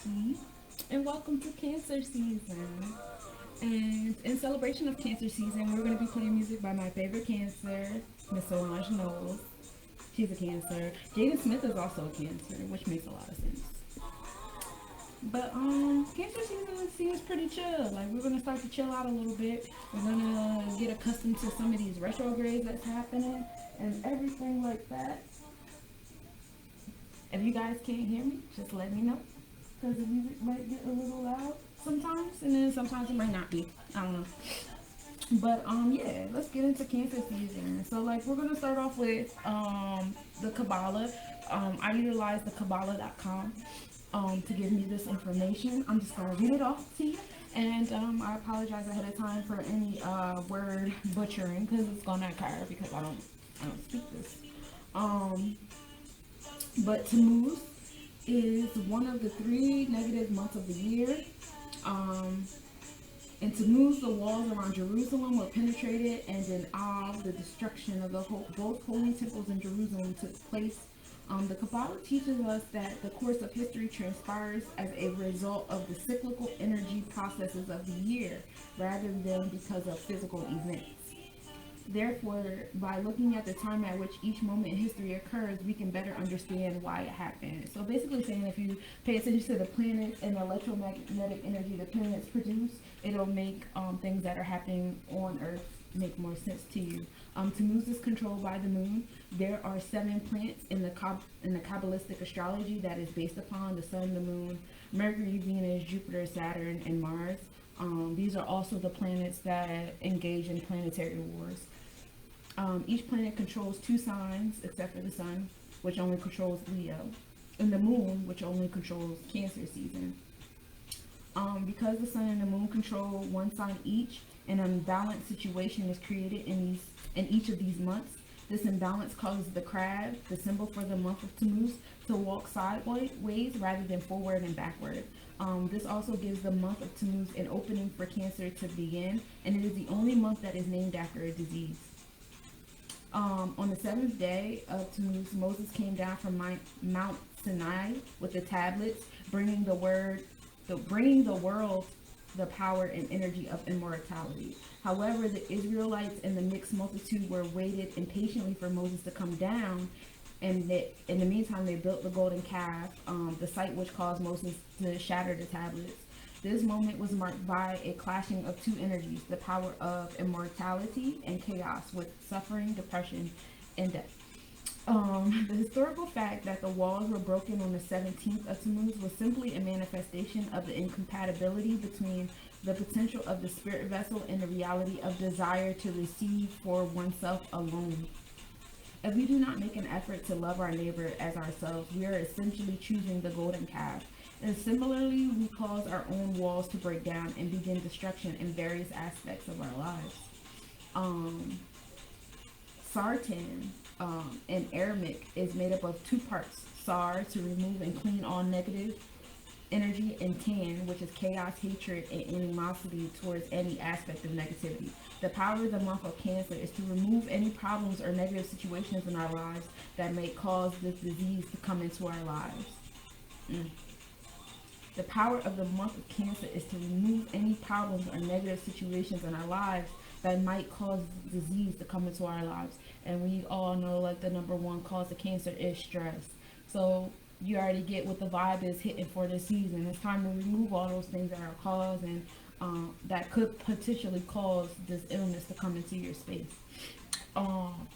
Key, and welcome to Cancer season. And in celebration of Cancer season, we're going to be playing music by my favorite Cancer, Miss Solange Knowles. She's a Cancer. Jaden Smith is also a Cancer, which makes a lot of sense. But Cancer season seems pretty chill. Like we're gonna start to chill out a little bit. We're gonna get accustomed to some of these retrogrades that's happening and everything like that. If you guys can't hear me, just let me know. Because the music might get a little loud sometimes, and then sometimes it might not be. I don't know. But yeah, let's get into Cancer season. So like we're gonna start off with the Kabbalah. I utilize the Kabbalah.com to give me this information. I'm just gonna read it off to you, and I apologize ahead of time for any word butchering because it's gonna occur because I don't speak this. Um, but Tammuz is one of the three negative months of the year. Um, in Tammuz, the walls around Jerusalem were penetrated, and in Av, the destruction of both holy temples in Jerusalem took place. The Kabbalah teaches us that the course of history transpires as a result of the cyclical energy processes of the year, rather than because of physical events. Therefore, by looking at the time at which each moment in history occurs, we can better understand why it happened. So basically saying if you pay attention to the planets and the electromagnetic energy the planets produce, it'll make things that are happening on Earth make more sense to you. Tammuz is controlled by the moon. There are 7 planets in the Kabbalistic astrology that is based upon the sun, the moon, Mercury, Venus, Jupiter, Saturn, and Mars. These are also the planets that engage in planetary wars. Each planet controls 2 signs, except for the sun, which only controls Leo, and the moon, which only controls Cancer season. Because the sun and the moon control 1 sign each, an unbalanced situation is created in each of these months. This imbalance causes the crab, the symbol for the month of Tammuz, to walk sideways rather than forward and backward. This also gives the month of Tammuz an opening for Cancer to begin, and it is the only month that is named after a disease. On the 7th day of Tammuz, Moses came down from Mount Sinai with the tablets, bringing the world the power and energy of immortality. However, the Israelites and the mixed multitude were waited impatiently for Moses to come down, and in the meantime, they built the golden calf, the site which caused Moses to shatter the tablets. This moment was marked by a clashing of 2 energies, the power of immortality and chaos, with suffering, depression, and death. The historical fact that the walls were broken on the 17th of Tammuz was simply a manifestation of the incompatibility between the potential of the spirit vessel and the reality of desire to receive for oneself alone. If we do not make an effort to love our neighbor as ourselves, we are essentially choosing the golden calf. And similarly, we cause our own walls to break down and begin destruction in various aspects of our lives. Um, Sartan in Aramaic is made up of 2 parts. Sar, to remove and clean all negative energy, and tan, which is chaos, hatred, and animosity towards any aspect of negativity. The power of the month of Cancer is to remove any problems or negative situations in our lives that may cause this disease to come into our lives. Mm. The power of the month of Cancer is to remove any problems or negative situations in our lives that might cause disease to come into our lives. And we all know, like, the number one cause of cancer is stress. So you already get what the vibe is hitting for this season. It's time to remove all those things that are causing that could potentially cause this illness to come into your space. Um,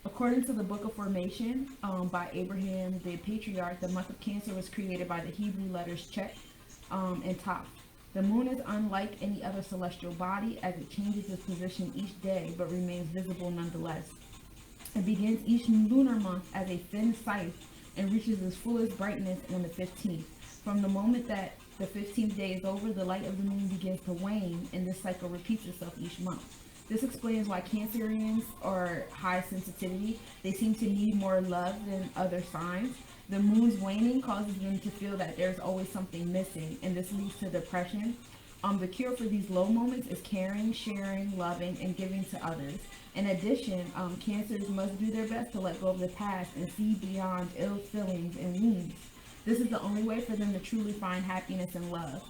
According to the Book of Formation by Abraham the Patriarch, the month of Cancer was created by the Hebrew letters Chet and Taf. The moon is unlike any other celestial body as it changes its position each day but remains visible nonetheless. It begins each lunar month as a thin scythe and reaches its fullest brightness on the 15th. From the moment that the 15th day is over, the light of the moon begins to wane, and this cycle repeats itself each month. This explains why Cancerians are high sensitivity. They seem to need more love than other signs. The moon's waning causes them to feel that there's always something missing, and this leads to depression. The cure for these low moments is caring, sharing, loving, and giving to others. In addition, Cancers must do their best to let go of the past and see beyond ill feelings and wounds. This is the only way for them to truly find happiness and love.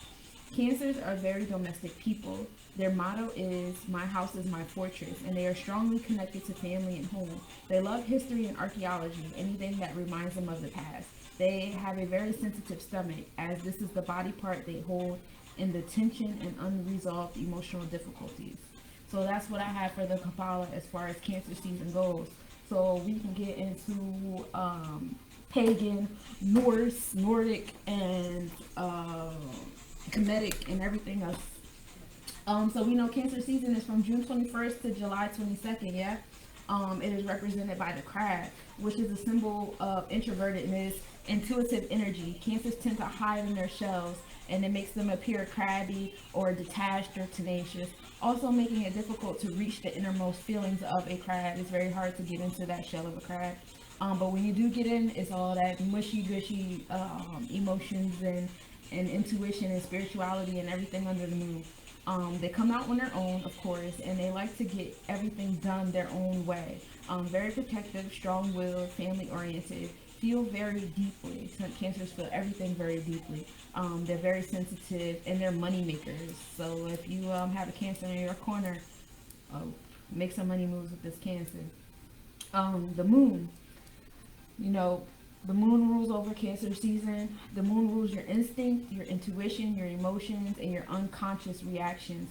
Cancers are very domestic people. Their motto is, "My house is my fortress," and they are strongly connected to family and home. They love history and archaeology, anything that reminds them of the past. They have a very sensitive stomach, as this is the body part they hold in the tension and unresolved emotional difficulties. So that's what I have for the Kabbalah as far as Cancer season goes. So we can get into pagan, Norse, Nordic, and Kemetic, and everything else. So we know Cancer season is from June 21st to July 22nd, yeah? It is represented by the crab, which is a symbol of introvertedness, intuitive energy. Cancers tend to hide in their shells, and it makes them appear crabby or detached or tenacious, also making it difficult to reach the innermost feelings of a crab. It's very hard to get into that shell of a crab. But when you do get in, it's all that mushy-gushy emotions and intuition and spirituality and everything under the moon. They come out on their own, of course, and they like to get everything done their own way. Very protective, strong-willed, family-oriented, feel very deeply. Some Cancers feel everything very deeply. They're very sensitive, and they're money makers. So if you have a Cancer in your corner, make some money moves with this Cancer. The moon. You know, the moon rules over Cancer season. The moon rules your instinct, your intuition, your emotions, and your unconscious reactions.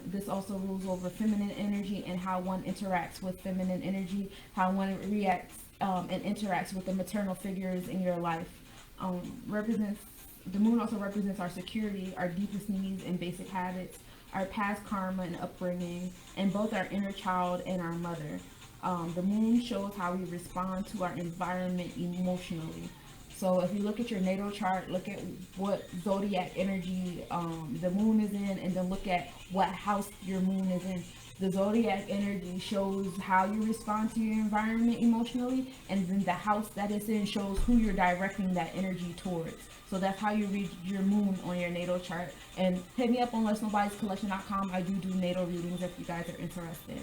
This also rules over feminine energy and how one interacts with feminine energy, how one reacts and interacts with the maternal figures in your life. The moon also represents our security, our deepest needs and basic habits, our past karma and upbringing, and both our inner child and our mother. The moon shows how we respond to our environment emotionally. So if you look at your natal chart, look at what zodiac energy the moon is in, and then look at what house your moon is in. The zodiac energy shows how you respond to your environment emotionally, and then the house that it's in shows who you're directing that energy towards. So that's how you read your moon on your natal chart. And hit me up on letsnobodiescollection.com. I do natal readings if you guys are interested.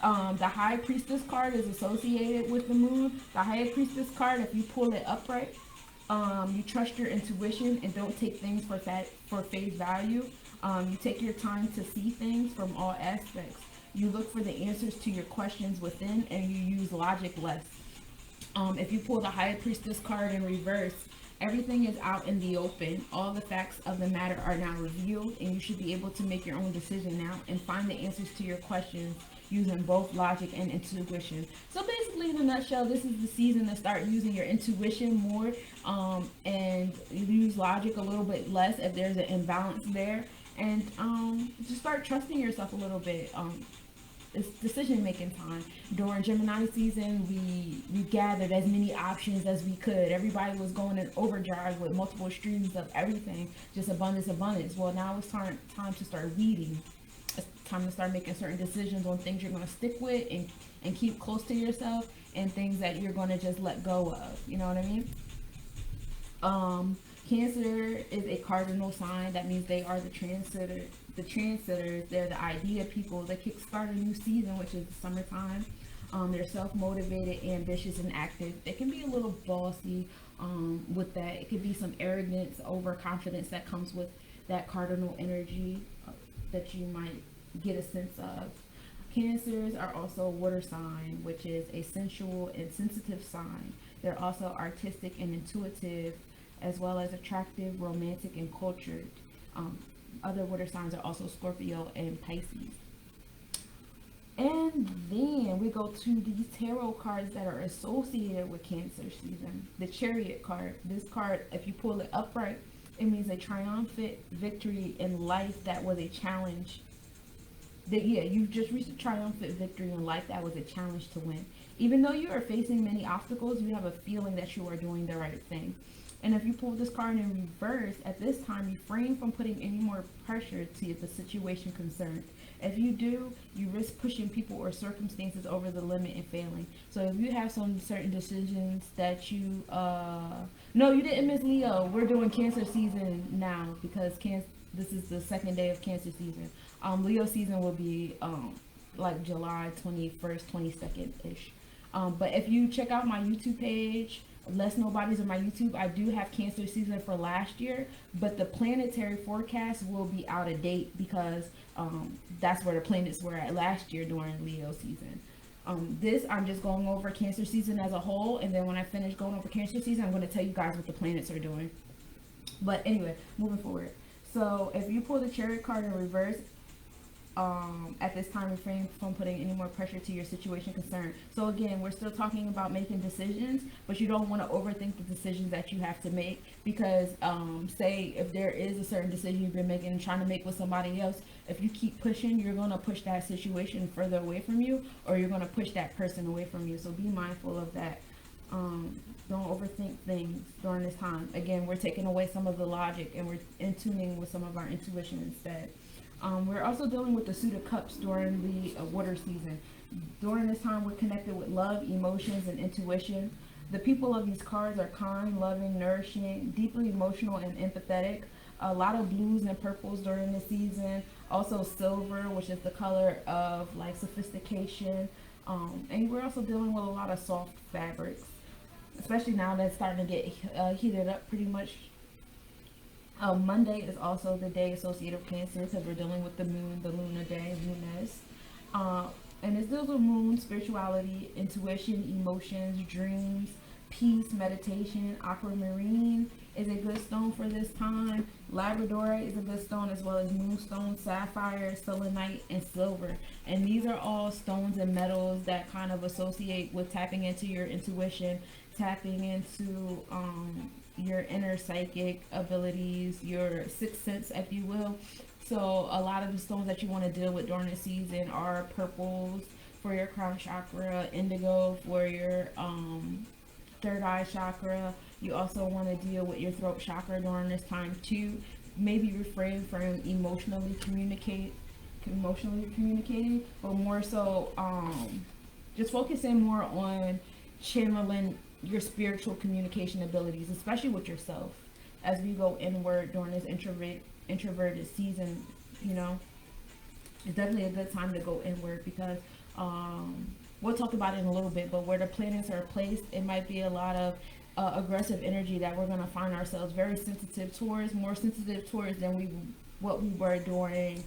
The High Priestess card is associated with the moon. The High Priestess card, if you pull it upright, you trust your intuition and don't take things for face value. You take your time to see things from all aspects. You look for the answers to your questions within, and you use logic less. If you pull the High Priestess card in reverse, everything is out in the open. All the facts of the matter are now revealed, and you should be able to make your own decision now and find the answers to your questions using both logic and intuition. So basically, in a nutshell, this is the season to start using your intuition more, and use logic a little bit less if there's an imbalance there, and just start trusting yourself a little bit. It's decision making time. During Gemini season, we gathered as many options as we could. Everybody was going in overdrive with multiple streams of everything, just abundance. Well, now it's time to start weeding. It's time to start making certain decisions on things you're going to stick with and keep close to yourself, and things that you're going to just let go of. You know what I mean? Cancer is a cardinal sign. That means they are the trendsetters. They're the idea people that kickstart a new season, which is the summertime. They're self-motivated, ambitious, and active. They can be a little bossy with that. It could be some arrogance, overconfidence that comes with that cardinal energy that you might get a sense of. Cancers are also a water sign, which is a sensual and sensitive sign. They're also artistic and intuitive, as well as attractive, romantic, and cultured. Other water signs are also Scorpio and Pisces. And then we go to these tarot cards that are associated with Cancer season. The Chariot card. This card, if you pull it upright, it means a triumphant victory in life that was a challenge. You've just reached a triumphant victory in life that was a challenge to win. Even though you are facing many obstacles, you have a feeling that you are doing the right thing. And if you pull this card in reverse, at this time, refrain from putting any more pressure to the situation concerned. If you do, you risk pushing people or circumstances over the limit and failing. So if you have some certain decisions that you, no, you didn't miss Leo. We're doing Cancer season now because this is the second day of Cancer season. Leo season will be like July 21st, 22nd-ish. But if you check out my YouTube page, less nobodies on my YouTube, I do have Cancer season for last year, but the planetary forecast will be out of date because that's where the planets were at last year during Leo season. This, I'm just going over Cancer season as a whole, and then when I finish going over Cancer season, I'm going to tell you guys what the planets are doing. But anyway, moving forward. So if you pull the Chariot card in reverse, at this time, refrain from putting any more pressure to your situation concern. So again, we're still talking about making decisions, but you don't want to overthink the decisions that you have to make, because say if there is a certain decision you've been making and trying to make with somebody else, if you keep pushing, you're going to push that situation further away from you, or you're going to push that person away from you. So be mindful of that. Don't overthink things during this time. Again, we're taking away some of the logic and we're in tuning with some of our intuition instead. We're also dealing with the Suit of Cups during the water season. During this time, we're connected with love, emotions, and intuition. The people of these cards are kind, loving, nourishing, deeply emotional, and empathetic. A lot of blues and purples during the season. Also silver, which is the color of like sophistication. And we're also dealing with a lot of soft fabrics, especially now that it's starting to get heated up pretty much. Monday is also the day associated with Cancer because we're dealing with the moon, the lunar day, Lunes. And it deals with moon, spirituality, intuition, emotions, dreams, peace, meditation. Aquamarine is a good stone for this time. Labradorite is a good stone, as well as moonstone, sapphire, selenite, and silver. And these are all stones and metals that kind of associate with tapping into your intuition, tapping into your inner psychic abilities, your sixth sense, if you will. So a lot of the stones that you want to deal with during the season are purples for your crown chakra, indigo for your third eye chakra. You also want to deal with your throat chakra during this time too. Maybe refrain from emotionally communicating, but more so just focusing more on channeling your spiritual communication abilities, especially with yourself, as we go inward during this introverted season. You know, it's definitely a good time to go inward because we'll talk about it in a little bit, but where the planets are placed, it might be a lot of aggressive energy that we're going to find ourselves very sensitive towards, more sensitive towards than what we were during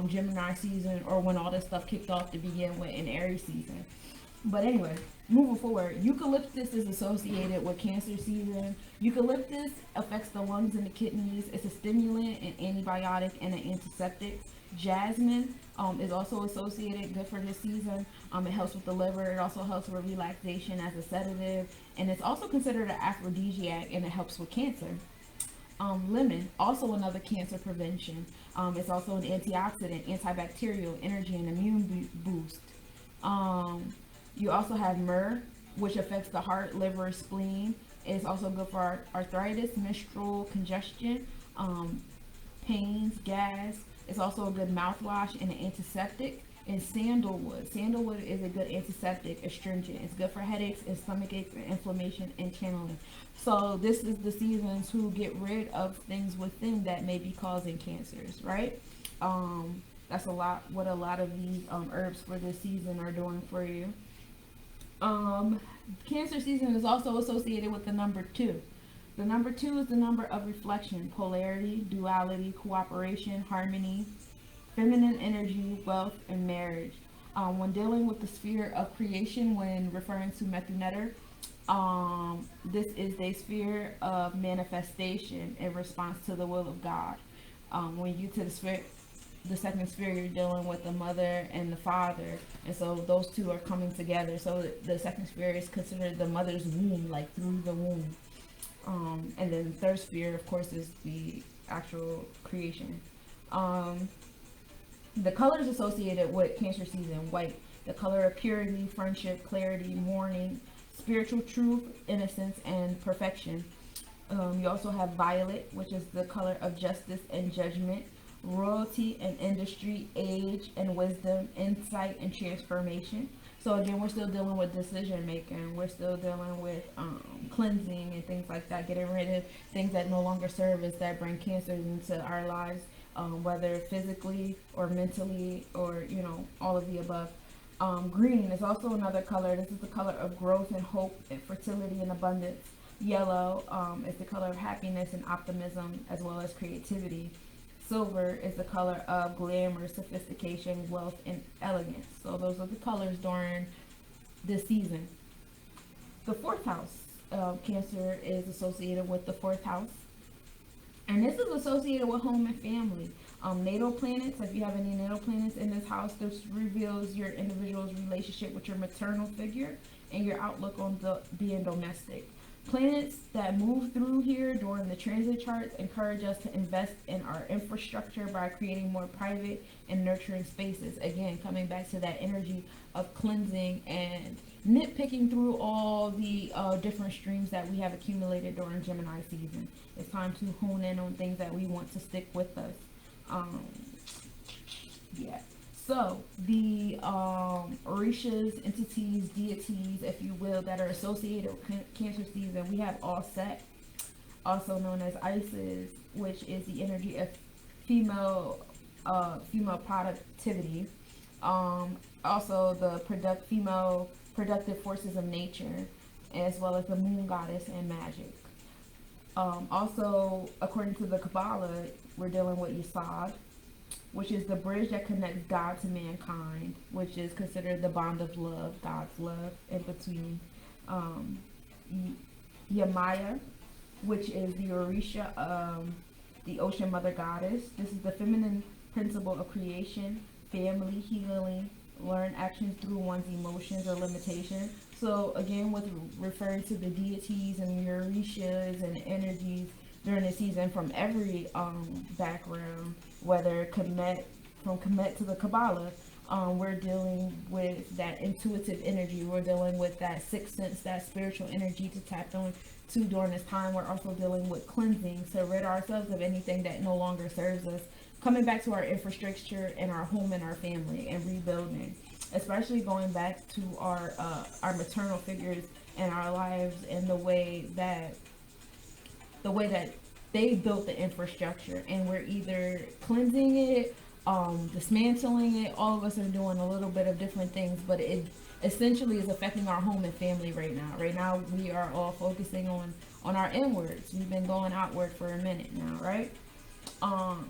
Gemini season, or when all this stuff kicked off to begin with in Aries season. But anyway, moving forward, eucalyptus is associated with Cancer season. Eucalyptus affects the lungs and the kidneys. It's a stimulant, an antibiotic, and an antiseptic. Jasmine is also associated, good for this season. It helps with the liver. It also helps with relaxation as a sedative. And it's also considered an aphrodisiac, and it helps with cancer. Lemon, also another cancer prevention. It's also an antioxidant, antibacterial, energy, and immune boost. You also have myrrh, which affects the heart, liver, spleen. It's also good for arthritis, menstrual congestion, pains, gas. It's also a good mouthwash and an antiseptic. And sandalwood. Sandalwood is a good antiseptic, astringent. It's good for headaches and stomach aches and inflammation and channeling. So this is the season to get rid of things within that may be causing cancers, right? That's what a lot of these herbs for this season are doing for you. Cancer season is also associated with the number 2. The number 2 is the number of reflection, polarity, duality, cooperation, harmony, feminine energy, wealth, and marriage. When dealing with the sphere of creation, when referring to Methuneter, this is the sphere of manifestation in response to the will of God. When you to the second sphere, you're dealing with the mother and the father, and so those two are coming together. So the second sphere is considered the mother's womb, like through the womb. And then the third sphere, of course, is the actual creation. The colors associated with Cancer season: white, the color of purity, friendship, clarity, mourning, spiritual truth, innocence, and perfection. You also have violet, which is the color of justice and judgment, royalty and industry, age and wisdom, insight and transformation. So again, we're still dealing with decision making. We're still dealing with cleansing and things like that, getting rid of things that no longer serve us, that bring cancers into our lives, whether physically or mentally, or all of the above. Green is also another color. This is the color of growth and hope and fertility and abundance. Yellow is the color of happiness and optimism, as well as creativity. Silver is the color of glamour, sophistication, wealth, and elegance. So those are the colors during this season. The fourth house, Cancer, is associated with the fourth house. And this is associated with home and family. Natal planets, if you have any natal planets in this house, this reveals your individual's relationship with your maternal figure and your outlook on being domestic. Planets that move through here during the transit charts encourage us to invest in our infrastructure by creating more private and nurturing spaces. Again, coming back to that energy of cleansing and nitpicking through all the different streams that we have accumulated during Gemini season. It's time to hone in on things that we want to stick with us. Yeah. So the orishas, entities, deities, if you will, that are associated with Cancer season, we have All Set, also known as Isis, which is the energy of female productivity. Also the female productive forces of nature, as well as the moon goddess and magic. Also, according to the Kabbalah, we're dealing with Yesod, which is the bridge that connects God to mankind, which is considered the bond of love, God's love, in between. Yamaya, which is the Orisha, the ocean mother goddess. This is the feminine principle of creation, family, healing, learn actions through one's emotions or limitations. So again, with referring to the deities and the Orishas and energies during the season from every background, whether from Kemet to the Kabbalah, we're dealing with that intuitive energy. We're dealing with that sixth sense, that spiritual energy to tap on to during this time. We're also dealing with cleansing to rid ourselves of anything that no longer serves us, coming back to our infrastructure and our home and our family, and rebuilding, especially going back to our maternal figures in our lives and the way that they built the infrastructure, and we're either cleansing it, dismantling it. All of us are doing a little bit of different things, but it essentially is affecting our home and family right now. Right now, we are all focusing on our inwards. We've been going outward for a minute now, right?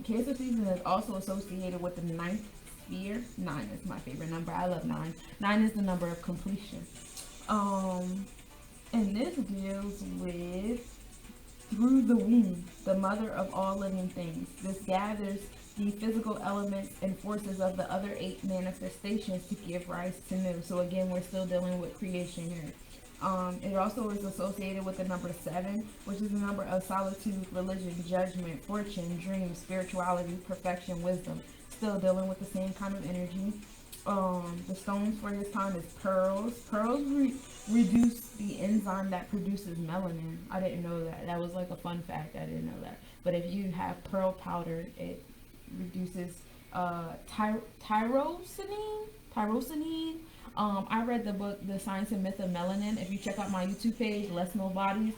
Cancer season is also associated with the ninth sphere. 9 is my favorite number. I love 9. 9 is the number of completion. And this deals with through the womb, the mother of all living things. This gathers the physical elements and forces of the other 8 manifestations to give rise to new. So again, we're still dealing with creation here. It also is associated with the number 7, which is the number of solitude, religion, judgment, fortune, dreams, spirituality, perfection, wisdom. Still dealing with the same kind of energy. The stones for this time is pearls. Pearls reduce the enzyme that produces melanin. I didn't know that. That was like a fun fact. I didn't know that. But if you have pearl powder, it reduces tyrosinine. I read the book, The Science and Myth of Melanin. If you check out my YouTube page, Let's Know Bodies,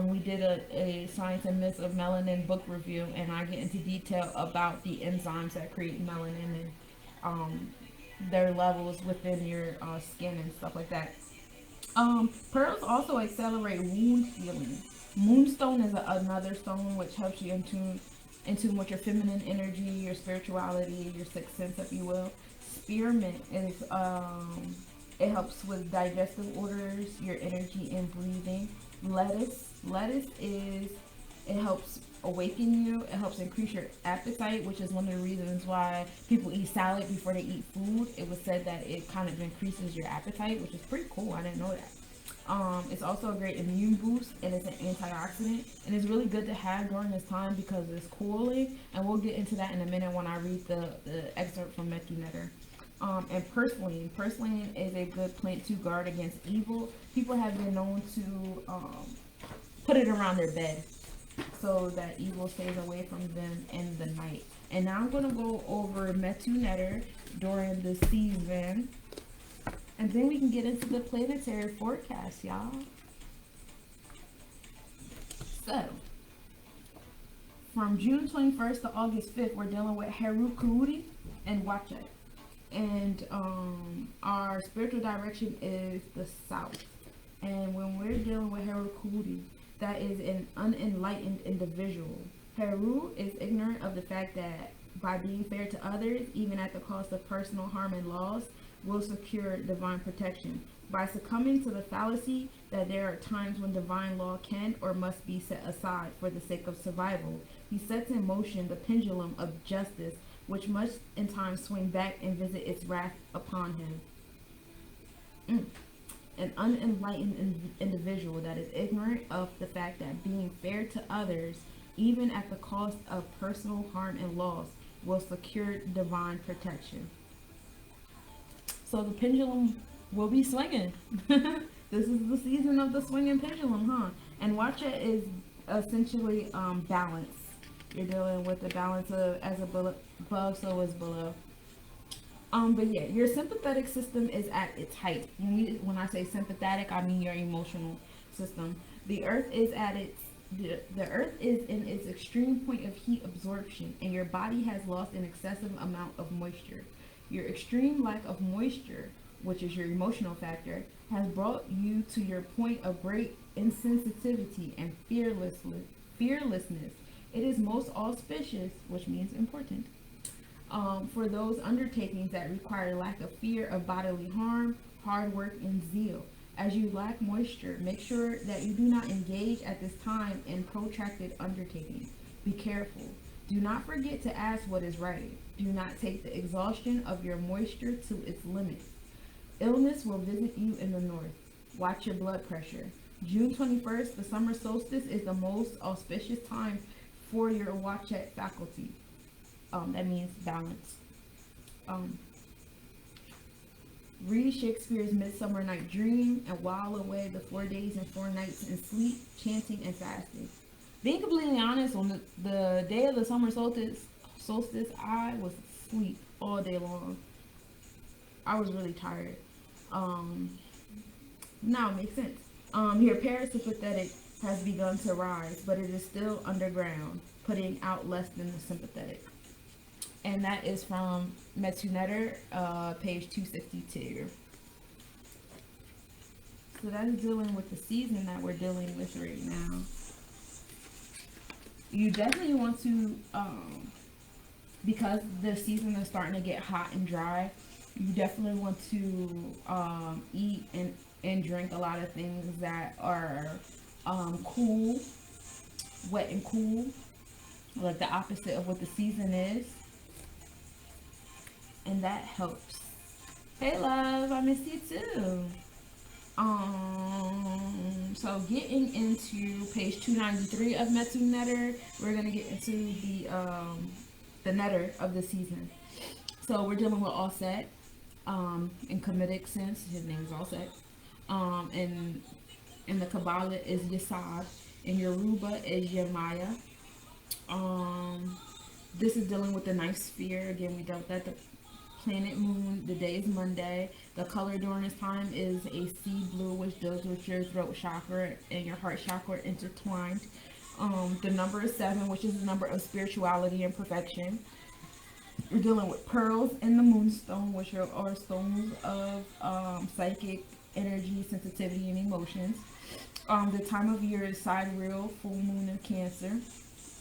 we did a Science and Myth of Melanin book review, and I get into detail about the enzymes that create melanin and their levels within your skin and stuff like that. Pearls also accelerate wound healing. Moonstone is another stone which helps you in tune with your feminine energy, your spirituality, your sixth sense, if you will. Spearmint is it helps with digestive orders, your energy and breathing. Lettuce is it helps awaken you. It helps increase your appetite, which is one of the reasons why people eat salad before they eat food. It was said that it kind of increases your appetite, which is pretty cool. I didn't know that. It's also a great immune boost, and it's an antioxidant, and it's really good to have during this time because it's cooling, and we'll get into that in a minute when I read the excerpt from Metunetter. And purslane is a good plant to guard against evil. People have been known to put it around their bed so that evil stays away from them in the night. And now I'm going to go over Metunetter during the season, and then we can get into the planetary forecast, y'all. So, from June 21st to August 5th, we're dealing with Heru and Wachet. And our spiritual direction is the south. And when we're dealing with Heru, that is an unenlightened individual. Heru is ignorant of the fact that by being fair to others, even at the cost of personal harm and loss, will secure divine protection. By succumbing to the fallacy that there are times when divine law can or must be set aside for the sake of survival, he sets in motion the pendulum of justice, which must in time swing back and visit its wrath upon him. An unenlightened individual that is ignorant of the fact that being fair to others, even at the cost of personal harm and loss, will secure divine protection. So the pendulum will be swinging. This is the season of the swinging pendulum, huh? And Watcha is essentially balance. You're dealing with the balance of as above, so is below. But yeah, your sympathetic system is at its height. When I say sympathetic, I mean your emotional system. The Earth is at its the Earth is in its extreme point of heat absorption, and your body has lost an excessive amount of moisture. Your extreme lack of moisture, which is your emotional factor, has brought you to your point of great insensitivity and fearlessness. It is most auspicious, which means important, for those undertakings that require lack of fear of bodily harm, hard work, and zeal. As you lack moisture, make sure that you do not engage at this time in protracted undertakings. Be careful. Do not forget to ask what is right. Do not take the exhaustion of your moisture to its limits. Illness will visit you in the north. Watch your blood pressure. June 21st, the summer solstice, is the most auspicious time for your Watchet faculty. That means balance. Read Shakespeare's Midsummer Night Dream and while away the 4 days and 4 nights in sleep, chanting, and fasting. Being completely honest, on the day of the summer solstice, I was asleep all day long. I was really tired. Now it makes sense. Your parasympathetic has begun to rise, but it is still underground, putting out less than the sympathetic. And that is from Neptune page 262. So that is dealing with the season that we're dealing with right now. You definitely want to, because the season is starting to get hot and dry, you definitely want to eat and drink a lot of things that are cool, wet and cool, like the opposite of what the season is. And that helps. Hey love, I miss you too. So getting into page 293 of Neptune Netter, we're gonna get into the Netter of the season. So we're dealing with Offset. In Comedic sense, his name is Offset. And in the Kabbalah is Yesod, and Yoruba is Yemaya. This is dealing with the ninth sphere. Again, we dealt that the planet moon. The day is Monday. The color during this time is a sea blue, which deals with your throat chakra and your heart chakra intertwined. The number is 7, which is the number of spirituality and perfection. We're dealing with pearls in the moonstone, which are stones of psychic energy, sensitivity, and emotions. The time of year is sidereal, full moon in Cancer.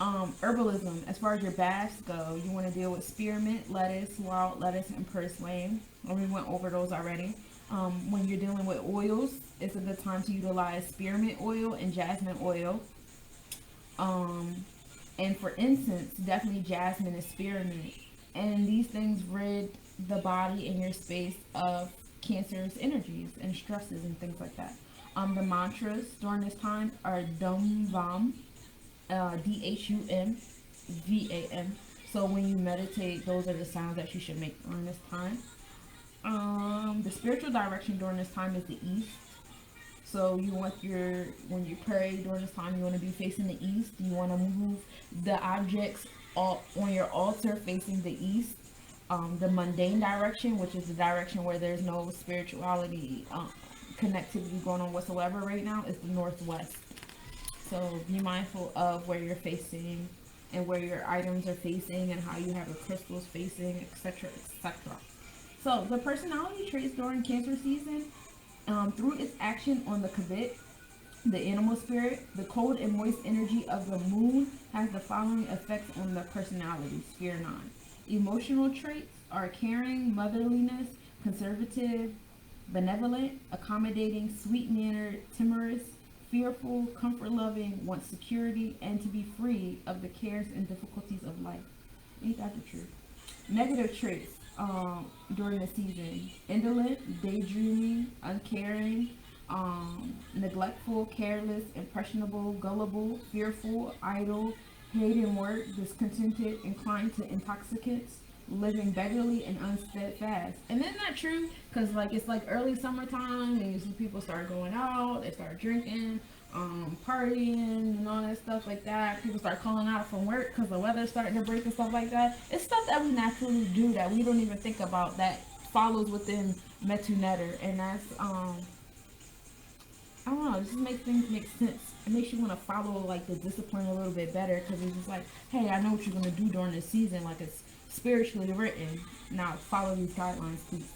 Herbalism, as far as your baths go, you want to deal with spearmint, lettuce, wild lettuce, and purslane. We went over those already. When you're dealing with oils, it's a good time to utilize spearmint oil and jasmine oil. And for incense, definitely jasmine and spearmint. And these things rid the body and your space of Cancer's energies and stresses and things like that. The mantras during this time are Dum Vam, DHUMVAM. So when you meditate, those are the sounds that you should make during this time. The spiritual direction during this time is the east. So you want when you pray during this time, you want to be facing the east. You want to move the objects on your altar facing the east. The mundane direction, which is the direction where there's no spirituality connectivity going on whatsoever right now, is the northwest. So be mindful of where you're facing and where your items are facing and how you have your crystals facing, etc., etc. So the personality traits during Cancer season, through its action on the Kavit, The animal spirit, the cold and moist energy of the moon has the following effects on the personality, sphere 9. Emotional traits are caring, motherliness, conservative, benevolent, accommodating, sweet-mannered, timorous, fearful, comfort-loving, wants security, and to be free of the cares and difficulties of life. Ain't that the truth? Negative traits during the season: indolent, daydreaming, uncaring, neglectful, careless, impressionable, gullible, fearful, idle, hating work, discontented, inclined to intoxicants, living beggarly and unsteadfast. And isn't that true? Because like it's like early summertime and you see people start going out, they start drinking, partying and all that stuff like that. People start calling out from work because the weather's starting to break and stuff like that. It's stuff that we naturally do that we don't even think about that follows within Metunetter. And that's I don't know, it just makes things make sense. It makes you want to follow like the discipline a little bit better because it's just like, hey, I know what you're gonna do during this season. Like it's spiritually written. Now follow these guidelines, please.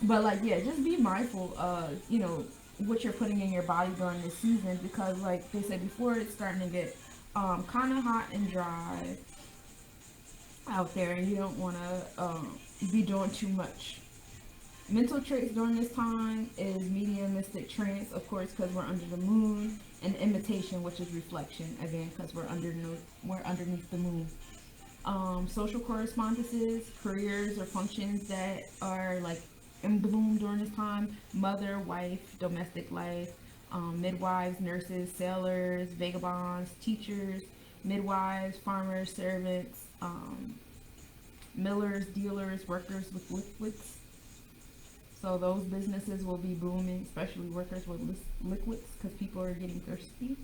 But like, yeah, just be mindful of what you're putting in your body during this season because, like they said before, it's starting to get kind of hot and dry out there, and you don't want to be doing too much. Mental traits during this time is mediumistic trance, of course, because we're under the moon, and imitation, which is reflection, again, because we're underneath the moon. Social correspondences, careers or functions that are like in bloom during this time: mother, wife, domestic life, midwives, nurses, sailors, vagabonds, teachers, midwives, farmers, servants, millers, dealers, workers with liquids. So those businesses will be booming, especially workers with liquids because people are getting thirsty.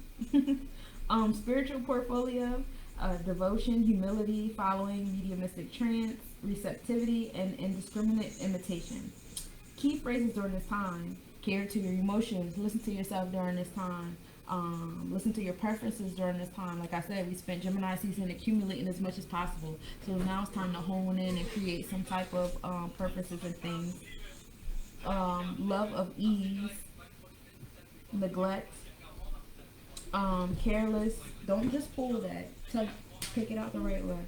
Spiritual portfolio, devotion, humility, following, mediumistic trance, receptivity, and indiscriminate imitation. Key phrases during this time: care to your emotions, listen to yourself during this time, listen to your preferences during this time. Like I said, we spent Gemini season accumulating as much as possible. So now it's time to hone in and create some type of purposes and things. Love of ease, neglect, careless. Don't just pull that. Take it out the right way.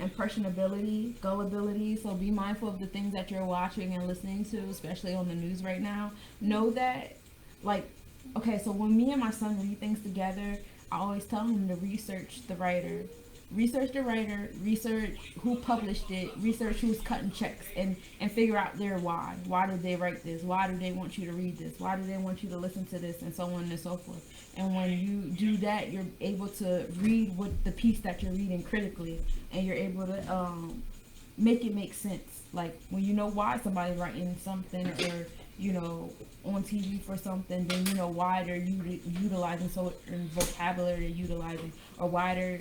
Impressionability, gullibility. So be mindful of the things that you're watching and listening to, especially on the news right now. Know that, like, okay, so when me and my son read things together, I always tell him to research the writer. Research the writer, research who published it, research who's cutting checks, and figure out their why. Why did they write this? Why do they want you to read this? Why do they want you to listen to this? And so on and so forth. And when you do that, you're able to read what the piece that you're reading critically, and you're able to make it make sense. Like when you know why somebody's writing something, or on TV for something, then you know why they're utilizing certain vocabulary they're utilizing, or why they're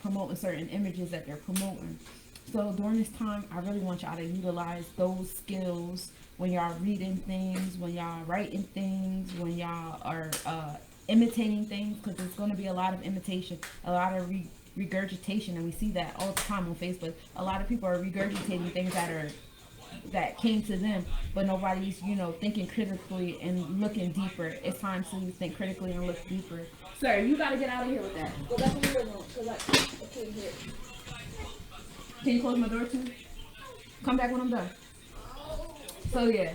promoting certain images that they're promoting. So during this time, I really want y'all to utilize those skills when y'all reading things, when y'all writing things, when y'all are imitating things, because there's going to be a lot of imitation, a lot of regurgitation, and we see that all the time on Facebook. A lot of people are regurgitating things that came to them, but nobody's thinking critically and looking deeper. It's time to think critically and look deeper. Sir, you got to get out of here with that. Go back in the living room because I can't hear. Can you close my door too? Come back when I'm done. So yeah,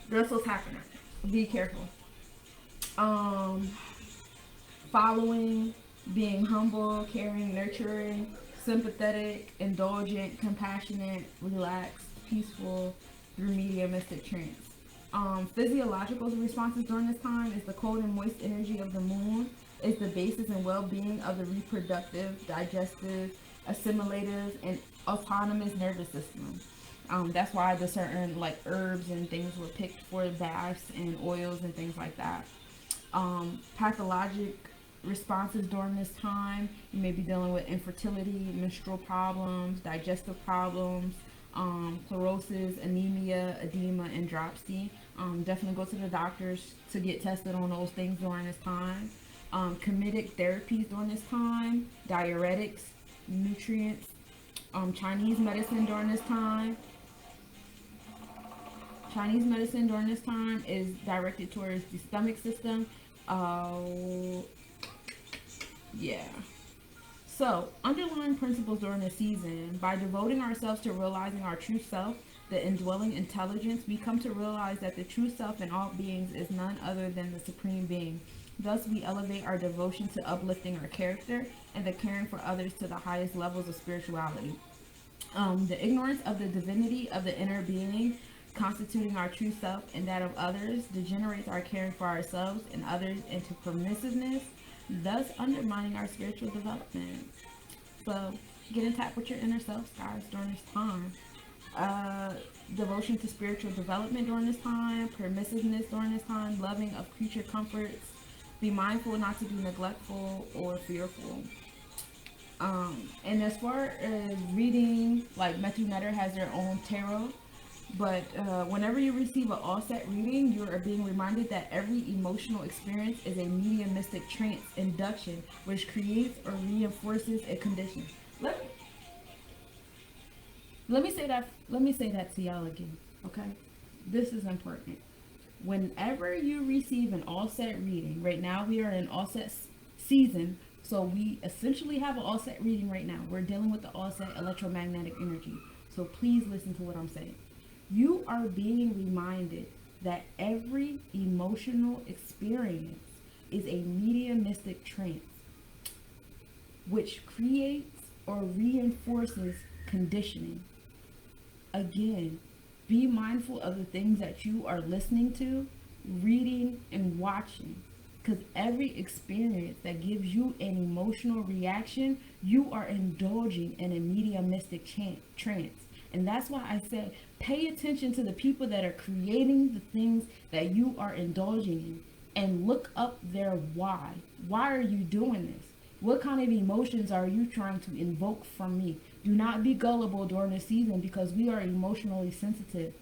that's what's happening. Be careful. Following, being humble, caring, nurturing, sympathetic, indulgent, compassionate, relaxed, peaceful, through mediumistic trance. Physiological responses during this time is the cold and moist energy of the moon is the basis and well-being of the reproductive, digestive, assimilative, and autonomous nervous system. That's why the certain like herbs and things were picked for baths and oils and things like that. Pathologic responses during this time, you may be dealing with infertility, menstrual problems, digestive problems, chlorosis, anemia, edema, and dropsy. Definitely go to the doctors to get tested on those things during this time. Comedic therapies during this time, diuretics, nutrients, Chinese medicine during this time. Chinese medicine during this time is directed towards the stomach system. Yeah. So, underlying principles during the season, by devoting ourselves to realizing our true self, the indwelling intelligence, we come to realize that the true self in all beings is none other than the supreme being. Thus, we elevate our devotion to uplifting our character and the caring for others to the highest levels of spirituality. The ignorance of the divinity of the inner being constituting our true self and that of others degenerates our caring for ourselves and others into permissiveness, thus undermining our spiritual development. So get in touch with your inner self, guys, during this time. Devotion to spiritual development during this time, permissiveness during this time, loving of creature comforts. Be mindful not to be neglectful or fearful. And as far as reading, like Neptune has their own tarot, but whenever you receive an all-set reading, you are being reminded that every emotional experience is a mediumistic trance induction, which creates or reinforces a condition. Let me say that. Let me say that to y'all again. Okay, this is important. Whenever you receive an all-set reading, right now we are in all-set season. So we essentially have an all-set reading right now. We're dealing with the all-set electromagnetic energy. So please listen to what I'm saying. You are being reminded that every emotional experience is a mediumistic trance, which creates or reinforces conditioning. Again, be mindful of the things that you are listening to, reading, and watching. Because every experience that gives you an emotional reaction, you are indulging in a mediumistic trance. And that's why I said, pay attention to the people that are creating the things that you are indulging in. And look up their why. Why are you doing this? What kind of emotions are you trying to invoke from me? Do not be gullible during the season because we are emotionally sensitive.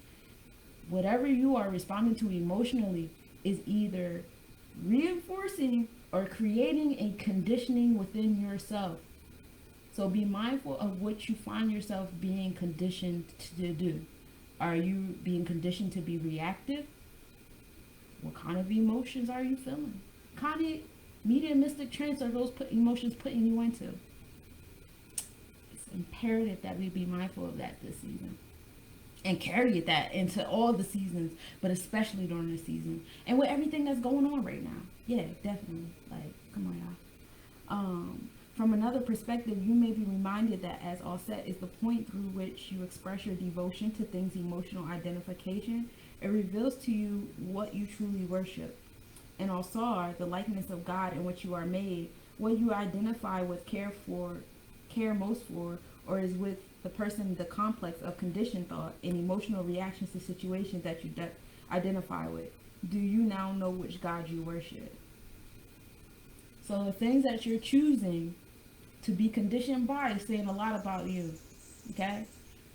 Whatever you are responding to emotionally is either reinforcing or creating a conditioning within yourself. So be mindful of what you find yourself being conditioned to do. Are you being conditioned to be reactive? What kind of emotions are you feeling? What kind of mediumistic trance are those emotions putting you into? It's imperative that we be mindful of that this season. And carry that into all the seasons, but especially during this season. And with everything that's going on right now. Yeah, definitely. Like, come on, y'all. From another perspective, you may be reminded that as all set is the point through which you express your devotion to things emotional identification. It reveals to you what you truly worship. And also the likeness of God in which you are made, what you identify with care most for, or is with the person, the complex of conditioned thought and emotional reactions to situations that you identify with. Do you now know which God you worship? So the things that you're choosing to be conditioned by is saying a lot about you. Okay?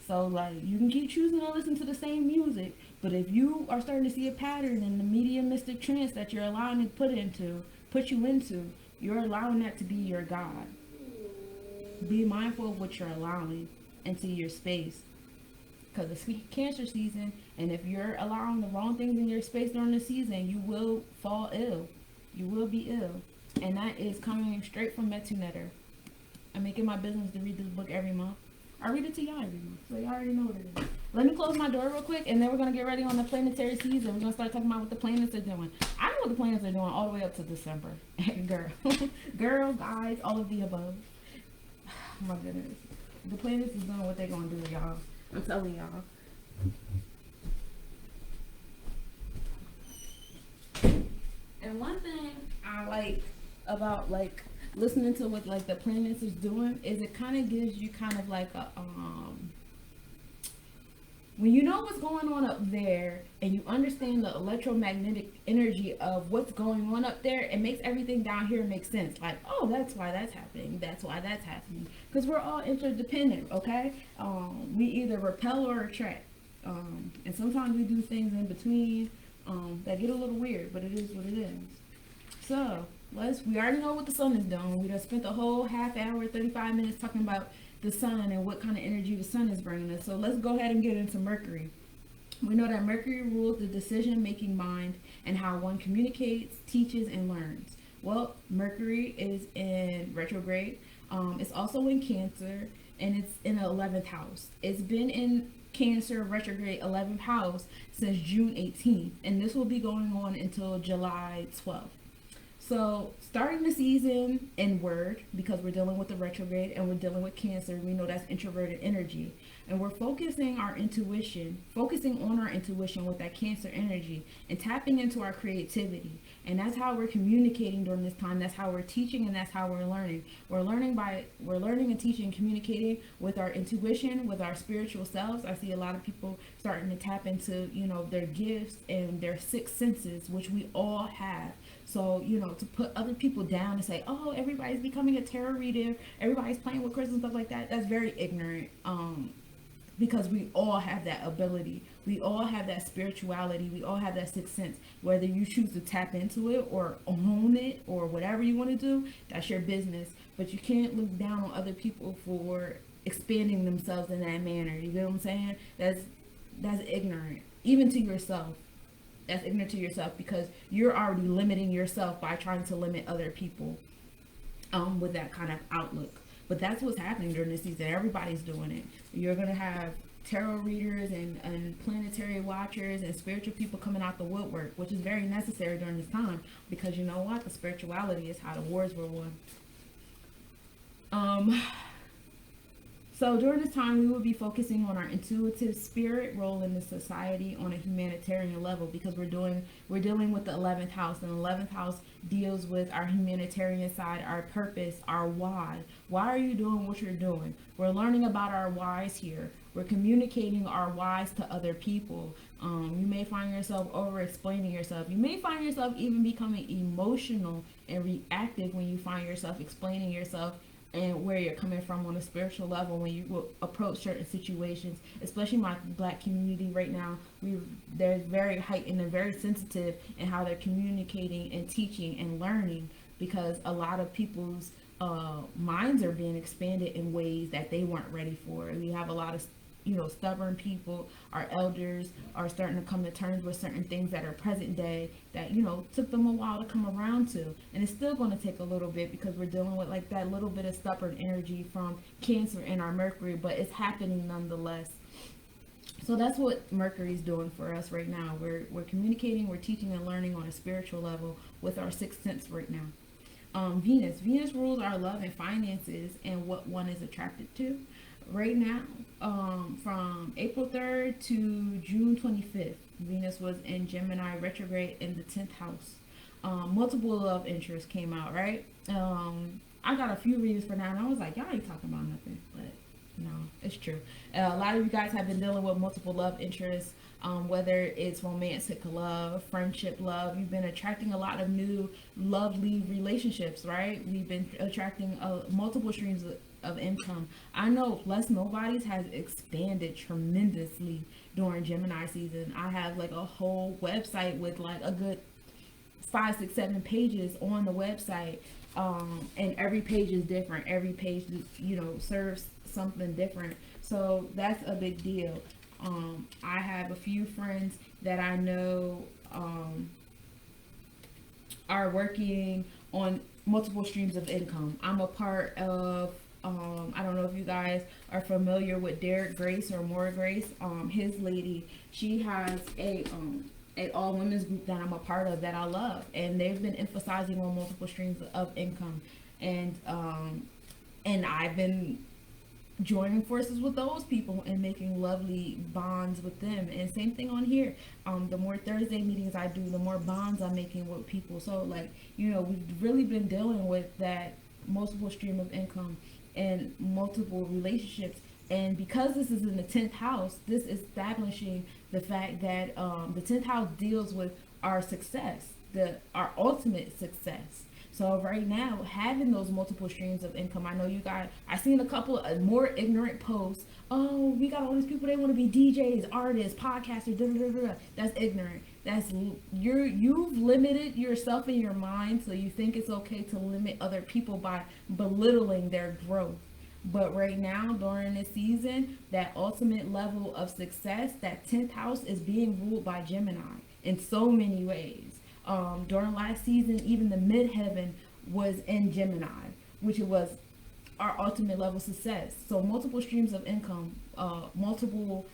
So like you can keep choosing to listen to the same music, but if you are starting to see a pattern in the mediumistic trance that you're allowing it put you into, you're allowing that to be your God. Be mindful of what you're allowing into your space, because it's Cancer season, and if you're allowing the wrong things in your space during the season, you will fall ill. You will be ill, and that is coming straight from Neptune. I make it my business to read this book every month. I read it to y'all every month, so y'all already know what it is. Let me close my door real quick, and then we're gonna get ready on the planetary season. We're gonna start talking about what the planets are doing. I know what the planets are doing all the way up to December. Girl, guys, all of the above. My goodness. The planets is doing what they're gonna do, y'all. I'm telling y'all. And one thing I like about like listening to what like the planets is doing is it kind of gives you kind of like a when you know what's going on up there and you understand the electromagnetic energy of what's going on up there, it makes everything down here make sense. Like, oh, that's why that's happening. That's why that's happening. Because we're all interdependent, okay? We either repel or attract. And sometimes we do things in between that get a little weird, but it is what it is. So, we already know what the sun is doing. We just spent the whole half hour, 35 minutes talking about the sun and what kind of energy the sun is bringing us. So let's go ahead and get into Mercury. We know that Mercury rules the decision-making mind and how one communicates, teaches, and learns. Well, Mercury is in retrograde. It's also in Cancer, and it's in the 11th house. It's been in Cancer retrograde 11th house since June 18th, and this will be going on until July 12th. So, starting the season inward, because we're dealing with the retrograde and we're dealing with Cancer, we know that's introverted energy. And we're focusing on our intuition with that Cancer energy and tapping into our creativity. And that's how we're communicating during this time. That's how we're teaching, and that's how we're learning. We're learning and teaching and communicating with our intuition, with our spiritual selves. I see a lot of people starting to tap into, their gifts and their sixth senses, which we all have. So, to put other people down and say, oh, everybody's becoming a tarot reader, everybody's playing with crystals and stuff like that, that's very ignorant. Because we all have that ability. We all have that spirituality. We all have that sixth sense. Whether you choose to tap into it or own it or whatever you want to do, that's your business. But you can't look down on other people for expanding themselves in that manner. You get what I'm saying? That's ignorant. Even to yourself. That's ignorant to yourself, because you're already limiting yourself by trying to limit other people with that kind of outlook. But that's what's happening during this season. Everybody's doing it. You're going to have tarot readers and planetary watchers and spiritual people coming out the woodwork, which is very necessary during this time, because you know what? The spirituality is how the wars were won. So during this time, we will be focusing on our intuitive spirit role in the society on a humanitarian level, because we're dealing with the 11th house, and the 11th house deals with our humanitarian side, our purpose, our why. Why are you doing what you're doing? We're learning about our whys here. We're communicating our whys to other people. You may find yourself over-explaining yourself. You may find yourself even becoming emotional and reactive when you find yourself explaining yourself and where you're coming from on a spiritual level when you will approach certain situations, especially my Black community right now. They're very heightened and very sensitive in how they're communicating and teaching and learning, because a lot of people's minds are being expanded in ways that they weren't ready for. We have a lot of stubborn people. Our elders are starting to come to terms with certain things that are present day that took them a while to come around to, and it's still going to take a little bit, because we're dealing with like that little bit of stubborn energy from Cancer in our Mercury, but it's happening nonetheless. So that's what Mercury is doing for us right now. We're communicating, we're teaching and learning on a spiritual level with our sixth sense right now. Venus rules our love and finances and what one is attracted to. Right now, from April 3rd to June 25th, Venus was in Gemini retrograde in the 10th house. Multiple love interests came out, right? I got a few readings for now, and I was like, y'all ain't talking about nothing, but no, it's true. A lot of you guys have been dealing with multiple love interests, whether it's romantic love, friendship love. You've been attracting a lot of new lovely relationships, right? We've been attracting multiple streams of income. I know Less Nobodies has expanded tremendously during Gemini season. I have like a whole website with like a good 5, 6, 7 pages on the website, and every page is different. Every page serves something different, so that's a big deal. I have a few friends that I know are working on multiple streams of income. I'm a part of I don't know if you guys are familiar with Derek Grace or Maura Grace. His lady, she has a all women's group that I'm a part of that I love, and they've been emphasizing on multiple streams of income, and I've been joining forces with those people and making lovely bonds with them. And same thing on here. The more Thursday meetings I do, the more bonds I'm making with people. So like we've really been dealing with that multiple stream of income and multiple relationships. And because this is in the 10th house, this is establishing the fact that the 10th house deals with our success, our ultimate success. So right now, having those multiple streams of income, I know you guys, I've seen a couple of more ignorant posts. Oh, we got all these people, they want to be DJs, artists, podcasters, da, da, da, da. That's ignorant. You've limited yourself in your mind, so you think it's okay to limit other people by belittling their growth. But right now, during this season, that ultimate level of success, that 10th house is being ruled by Gemini in so many ways. During last season, even the midheaven was in Gemini, which it was our ultimate level of success. So multiple streams of income, multiple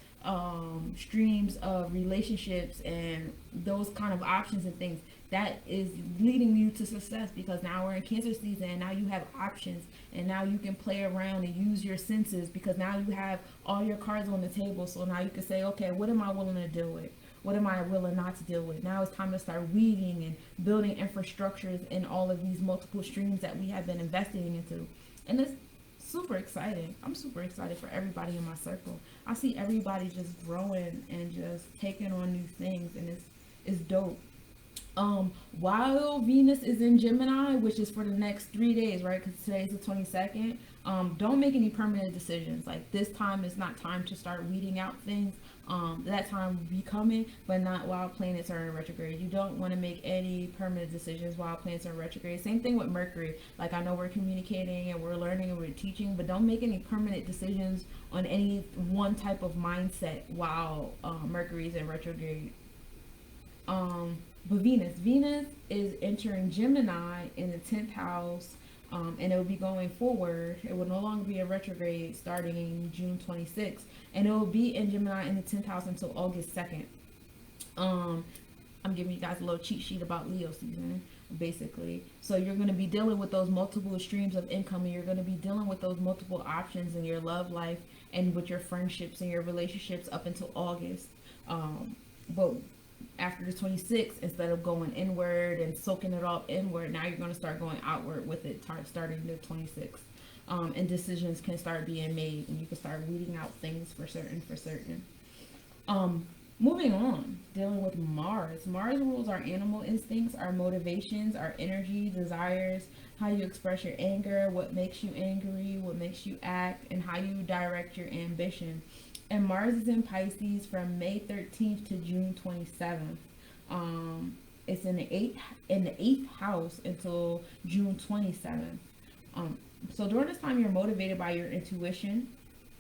streams of relationships, and those kind of options and things that is leading you to success, because now we're in Cancer season and now you have options, and now you can play around and use your senses, because now you have all your cards on the table. So now you can say, okay, what am I willing to deal with? What am I willing not to deal with? Now it's time to start weaving and building infrastructures in all of these multiple streams that we have been investing into. And it's super exciting. I'm super excited for everybody in my circle. I see everybody just growing and just taking on new things, and it's dope. While Venus is in Gemini, which is for the next 3 days, right? Because today's the 22nd. Don't make any permanent decisions. Like, this time is not time to start weeding out things. That time will be coming, but not while planets are in retrograde. You don't want to make any permanent decisions while planets are in retrograde. Same thing with Mercury. Like, I know we're communicating and we're learning and we're teaching, but don't make any permanent decisions on any one type of mindset while Mercury is in retrograde. But Venus is entering Gemini in the 10th house, and it will be going forward. It will no longer be a retrograde starting June 26th, and it will be in Gemini in the 10th house until August 2nd. I'm giving you guys a little cheat sheet about Leo season, basically. So you're going to be dealing with those multiple streams of income, and you're going to be dealing with those multiple options in your love life and with your friendships and your relationships up until August. But after the 26th, instead of going inward and soaking it all inward, now you're going to start going outward with it, starting the 26th. And decisions can start being made, and you can start weeding out things for certain. Moving on, dealing with Mars. Mars rules our animal instincts, our motivations, our energy, desires, how you express your anger, what makes you angry, what makes you act, and how you direct your ambition. And Mars is in Pisces from May 13th to June 27th. It's in the eighth house until June 27th. So during this time, you're motivated by your intuition,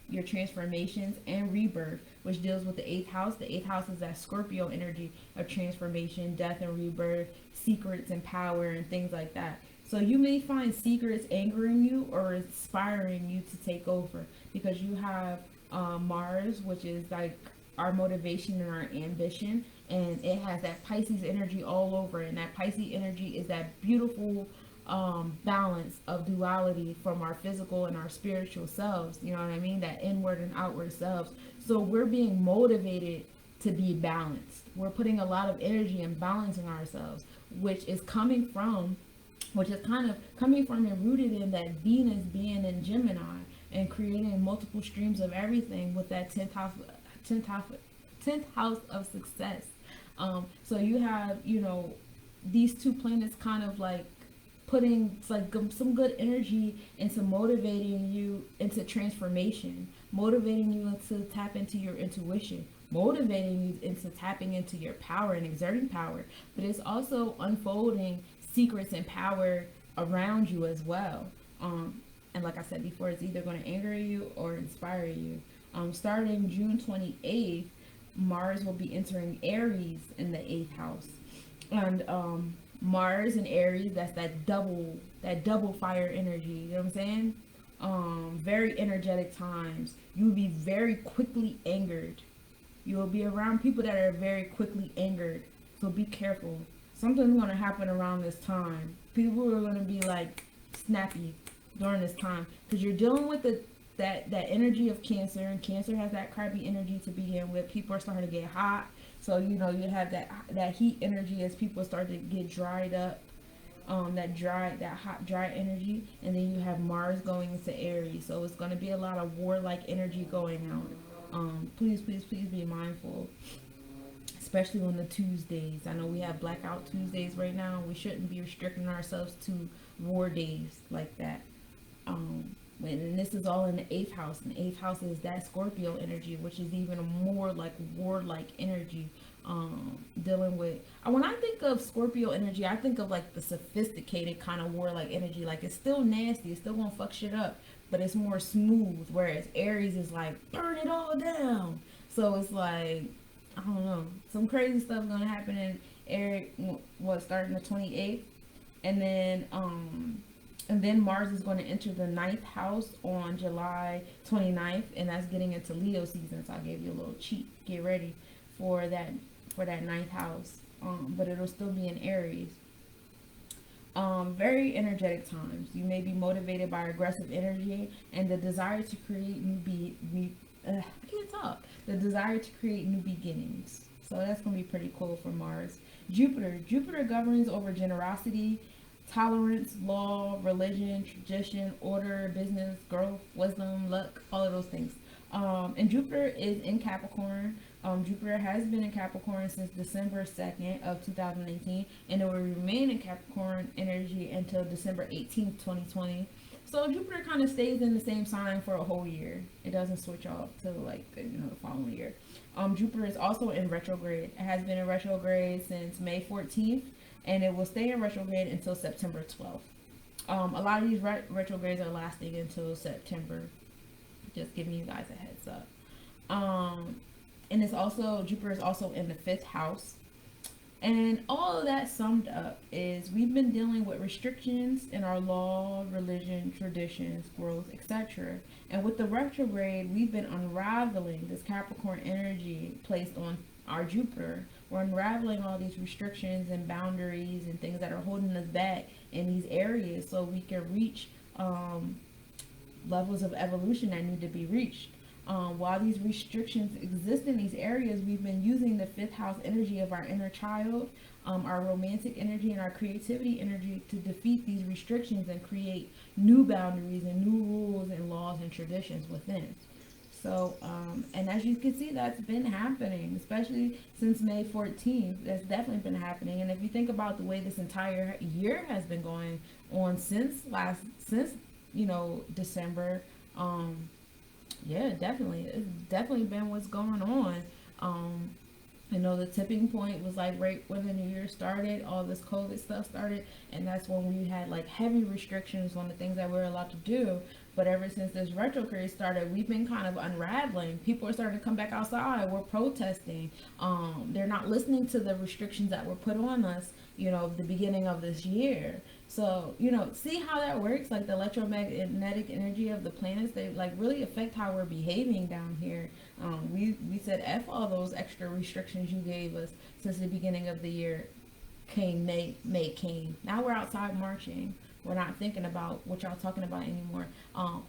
your transformations, and rebirth, which deals with the 8th house. The 8th house is that Scorpio energy of transformation, death and rebirth, secrets and power, and things like that. So you may find secrets angering you or inspiring you to take over, because you have Mars, which is like our motivation and our ambition, and it has that Pisces energy all over it. And that Pisces energy is that beautiful balance of duality from our physical and our spiritual selves, you know what I mean, that inward and outward selves. So we're being motivated to be balanced. We're putting a lot of energy in balancing ourselves, which is kind of coming from and rooted in that Venus being in Gemini and creating multiple streams of everything with that 10th house of success. So you have, these two planets kind of like putting some good energy into motivating you into transformation, motivating you to tap into your intuition, motivating you into tapping into your power and exerting power. But it's also unfolding secrets and power around you as well. And like I said before, it's either going to anger you or inspire you. Starting June 28th, Mars will be entering Aries in the 8th house. And Mars and Aries, that's that double fire energy, you know what I'm saying? Very energetic times. You'll be very quickly angered. You'll be around people that are very quickly angered. So be careful. Something's going to happen around this time. People are going to be like snappy during this time, because you're dealing with that energy of Cancer, and Cancer has that crabby energy to begin with. People are starting to get hot, so you have that heat energy as people start to get dried up, that hot dry energy. And then you have Mars going into Aries, so it's going to be a lot of warlike energy going out. Please be mindful, especially on the Tuesdays. I know we have blackout Tuesdays right now. We shouldn't be restricting ourselves to war days like that. And this is all in the 8th house, and the 8th house is that Scorpio energy, which is even more like warlike energy, dealing with, when I think of Scorpio energy, I think of like the sophisticated kind of warlike energy. Like, it's still nasty, it's still gonna fuck shit up, but it's more smooth, whereas Aries is like burn it all down. So it's like, I don't know, some crazy stuff gonna happen in Aries. What, starting the 28th, and then Mars is going to enter the ninth house on July 29th, and that's getting into Leo season. So I gave you a little cheat. Get ready for that ninth house. But it'll still be in Aries. Very energetic times. You may be motivated by aggressive energy and the desire to create I can't talk. The desire to create new beginnings. So that's going to be pretty cool for Mars. Jupiter governs over generosity, tolerance, law, religion, tradition, order, business, growth, wisdom, luck, all of those things. And Jupiter is in Capricorn. Jupiter has been in Capricorn since December 2nd of 2018, and it will remain in Capricorn energy until December 18th, 2020. So Jupiter kind of stays in the same sign for a whole year. It doesn't switch off till like the following year. Jupiter is also in retrograde. It has been in retrograde since May 14th, and it will stay in retrograde until September 12th. A lot of these retrogrades are lasting until September. Just giving you guys a heads up. And Jupiter is also in the 5th house. And all of that summed up is we've been dealing with restrictions in our law, religion, traditions, growth, etc. And with the retrograde, we've been unraveling this Capricorn energy placed on our Jupiter. We're unraveling all these restrictions and boundaries and things that are holding us back in these areas so we can reach levels of evolution that need to be reached. While these restrictions exist in these areas, we've been using the 5th house energy of our inner child, our romantic energy, and our creativity energy to defeat these restrictions and create new boundaries and new rules and laws and traditions within. So, and as you can see, that's been happening, especially since May 14th. That's definitely been happening. And if you think about the way this entire year has been going on since December, yeah, definitely. It's definitely been what's going on. The tipping point was like right when the new year started, all this COVID stuff started, and that's when we had like heavy restrictions on the things that we're allowed to do. But ever since this retrograde started, we've been kind of unraveling. People are starting to come back outside. We're protesting. They're not listening to the restrictions that were put on us, the beginning of this year. So, see how that works? Like the electromagnetic energy of the planets, they like really affect how we're behaving down here. We said F all those extra restrictions you gave us since the beginning of the year May came. Now we're outside marching. We're not thinking about what y'all talking about anymore. All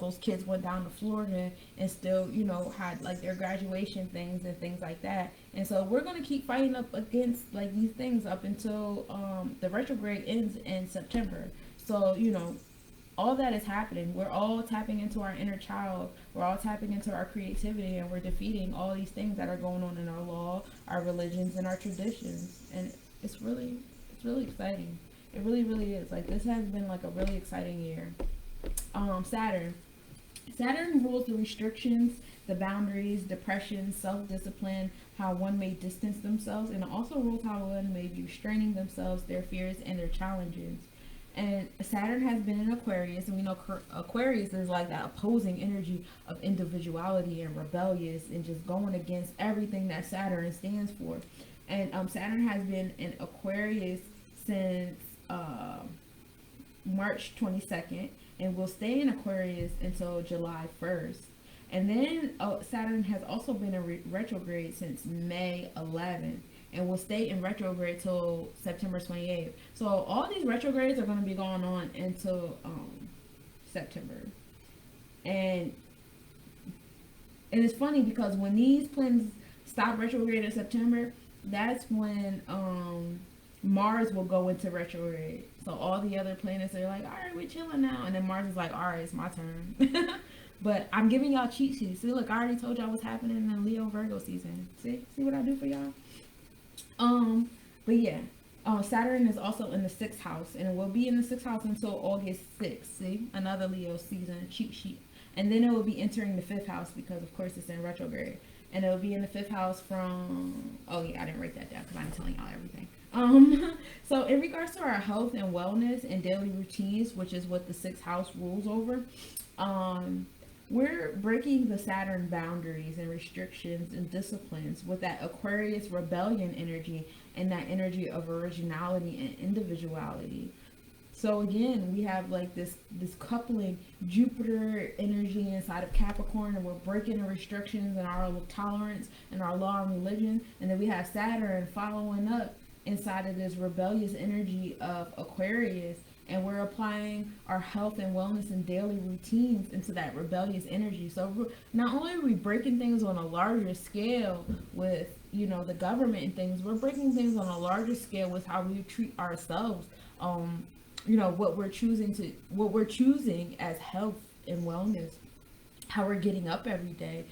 those kids went down to Florida and still, had like their graduation things and things like that. And so we're going to keep fighting up against like these things up until the retrograde ends in September. So, all that is happening. We're all tapping into our inner child. We're all tapping into our creativity, and we're defeating all these things that are going on in our law, our religions, and our traditions. And it's really exciting. It really, really is. Like, this has been like a really exciting year. Saturn rules the restrictions, the boundaries, depression, self-discipline, how one may distance themselves, and it also rules how one may be restraining themselves, their fears, and their challenges. And Saturn has been in Aquarius, and we know Aquarius is like that opposing energy of individuality and rebellious and just going against everything that Saturn stands for. And Saturn has been in Aquarius since March 22nd, and will stay in Aquarius until July 1st. And then Saturn has also been in retrograde since May 11th, and will stay in retrograde till September 28th. So all these retrogrades are going to be going on until September. And it's funny because when these planets stop retrograde in September, that's when Mars will go into retrograde. So all the other planets are like, all right, we're chilling now. And then Mars is like, all right, it's my turn. But I'm giving y'all cheat sheets. See, look, I already told y'all what's happening in the Leo Virgo season. See what I do for y'all? But yeah, Saturn is also in the 6th house, and it will be in the 6th house until August 6th. See, another Leo season cheat sheet. And then it will be entering the 5th house because, of course, it's in retrograde. And it will be in the 5th house from, oh yeah, I didn't write that down because I'm telling y'all everything. So in regards to our health and wellness and daily routines, which is what the sixth house rules over, um, we're breaking the Saturn boundaries and restrictions and disciplines with that Aquarius rebellion energy and that energy of originality and individuality. So again, we have like this coupling Jupiter energy inside of Capricorn, and we're breaking the restrictions and our tolerance and our law and religion, and then we have Saturn following up inside of this rebellious energy of Aquarius, and we're applying our health and wellness and daily routines into that rebellious energy. So not only are we breaking things on a larger scale with, you know, the government and things, we're breaking things on a larger scale with how we treat ourselves. You know, what we're choosing as health and wellness, how we're getting up every day,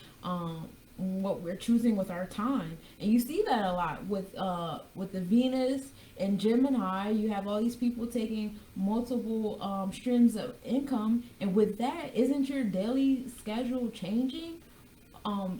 what we're choosing with our time. And you see that a lot with the Venus and Gemini. You have all these people taking multiple streams of income, and with that, isn't your daily schedule changing?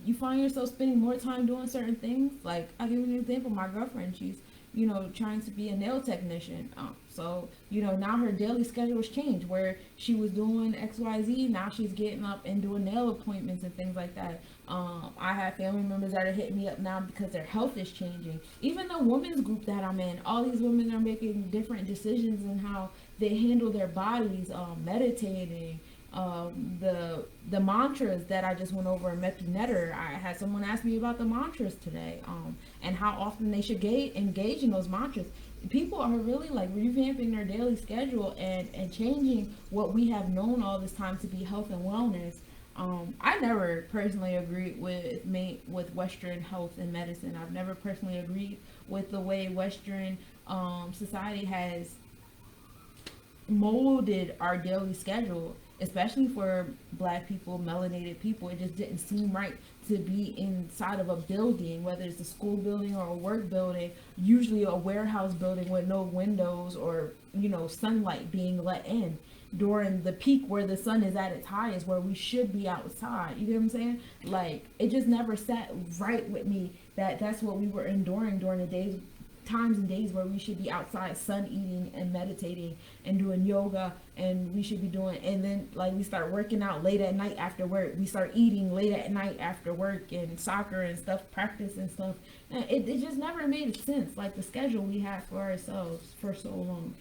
You find yourself spending more time doing certain things. Like, I'll give you an example. My girlfriend, she's, you know, trying to be a nail technician. So, you know, now her daily schedule has changed, where she was doing XYZ. Now she's getting up and doing nail appointments and things like that. I have family members that are hitting me up now because their health is changing. Even the women's group that I'm in, all these women are making different decisions in how they handle their bodies, meditating, the mantras that I just went over and met the netter. I had someone ask me about the mantras today, and how often they should engage in those mantras. People are really like revamping their daily schedule and changing what we have known all this time to be health and wellness. I never personally agreed with Western health and medicine. I've never personally agreed with the way Western society has molded our daily schedule, especially for Black people, melanated people. It just didn't seem right to be inside of a building, whether it's a school building or a work building, usually a warehouse building with no windows or, you know, sunlight being let in during the peak where the sun is at its highest, where we should be outside. You get what I'm saying? Like, it just never sat right with me that that's what we were enduring during the times and days where we should be outside sun eating and meditating and doing yoga, and we should be doing, and then like we start working out late at night after work, we start eating late at night after work, and soccer and stuff, practice and stuff, and it just never made sense, like the schedule we had for ourselves for so long.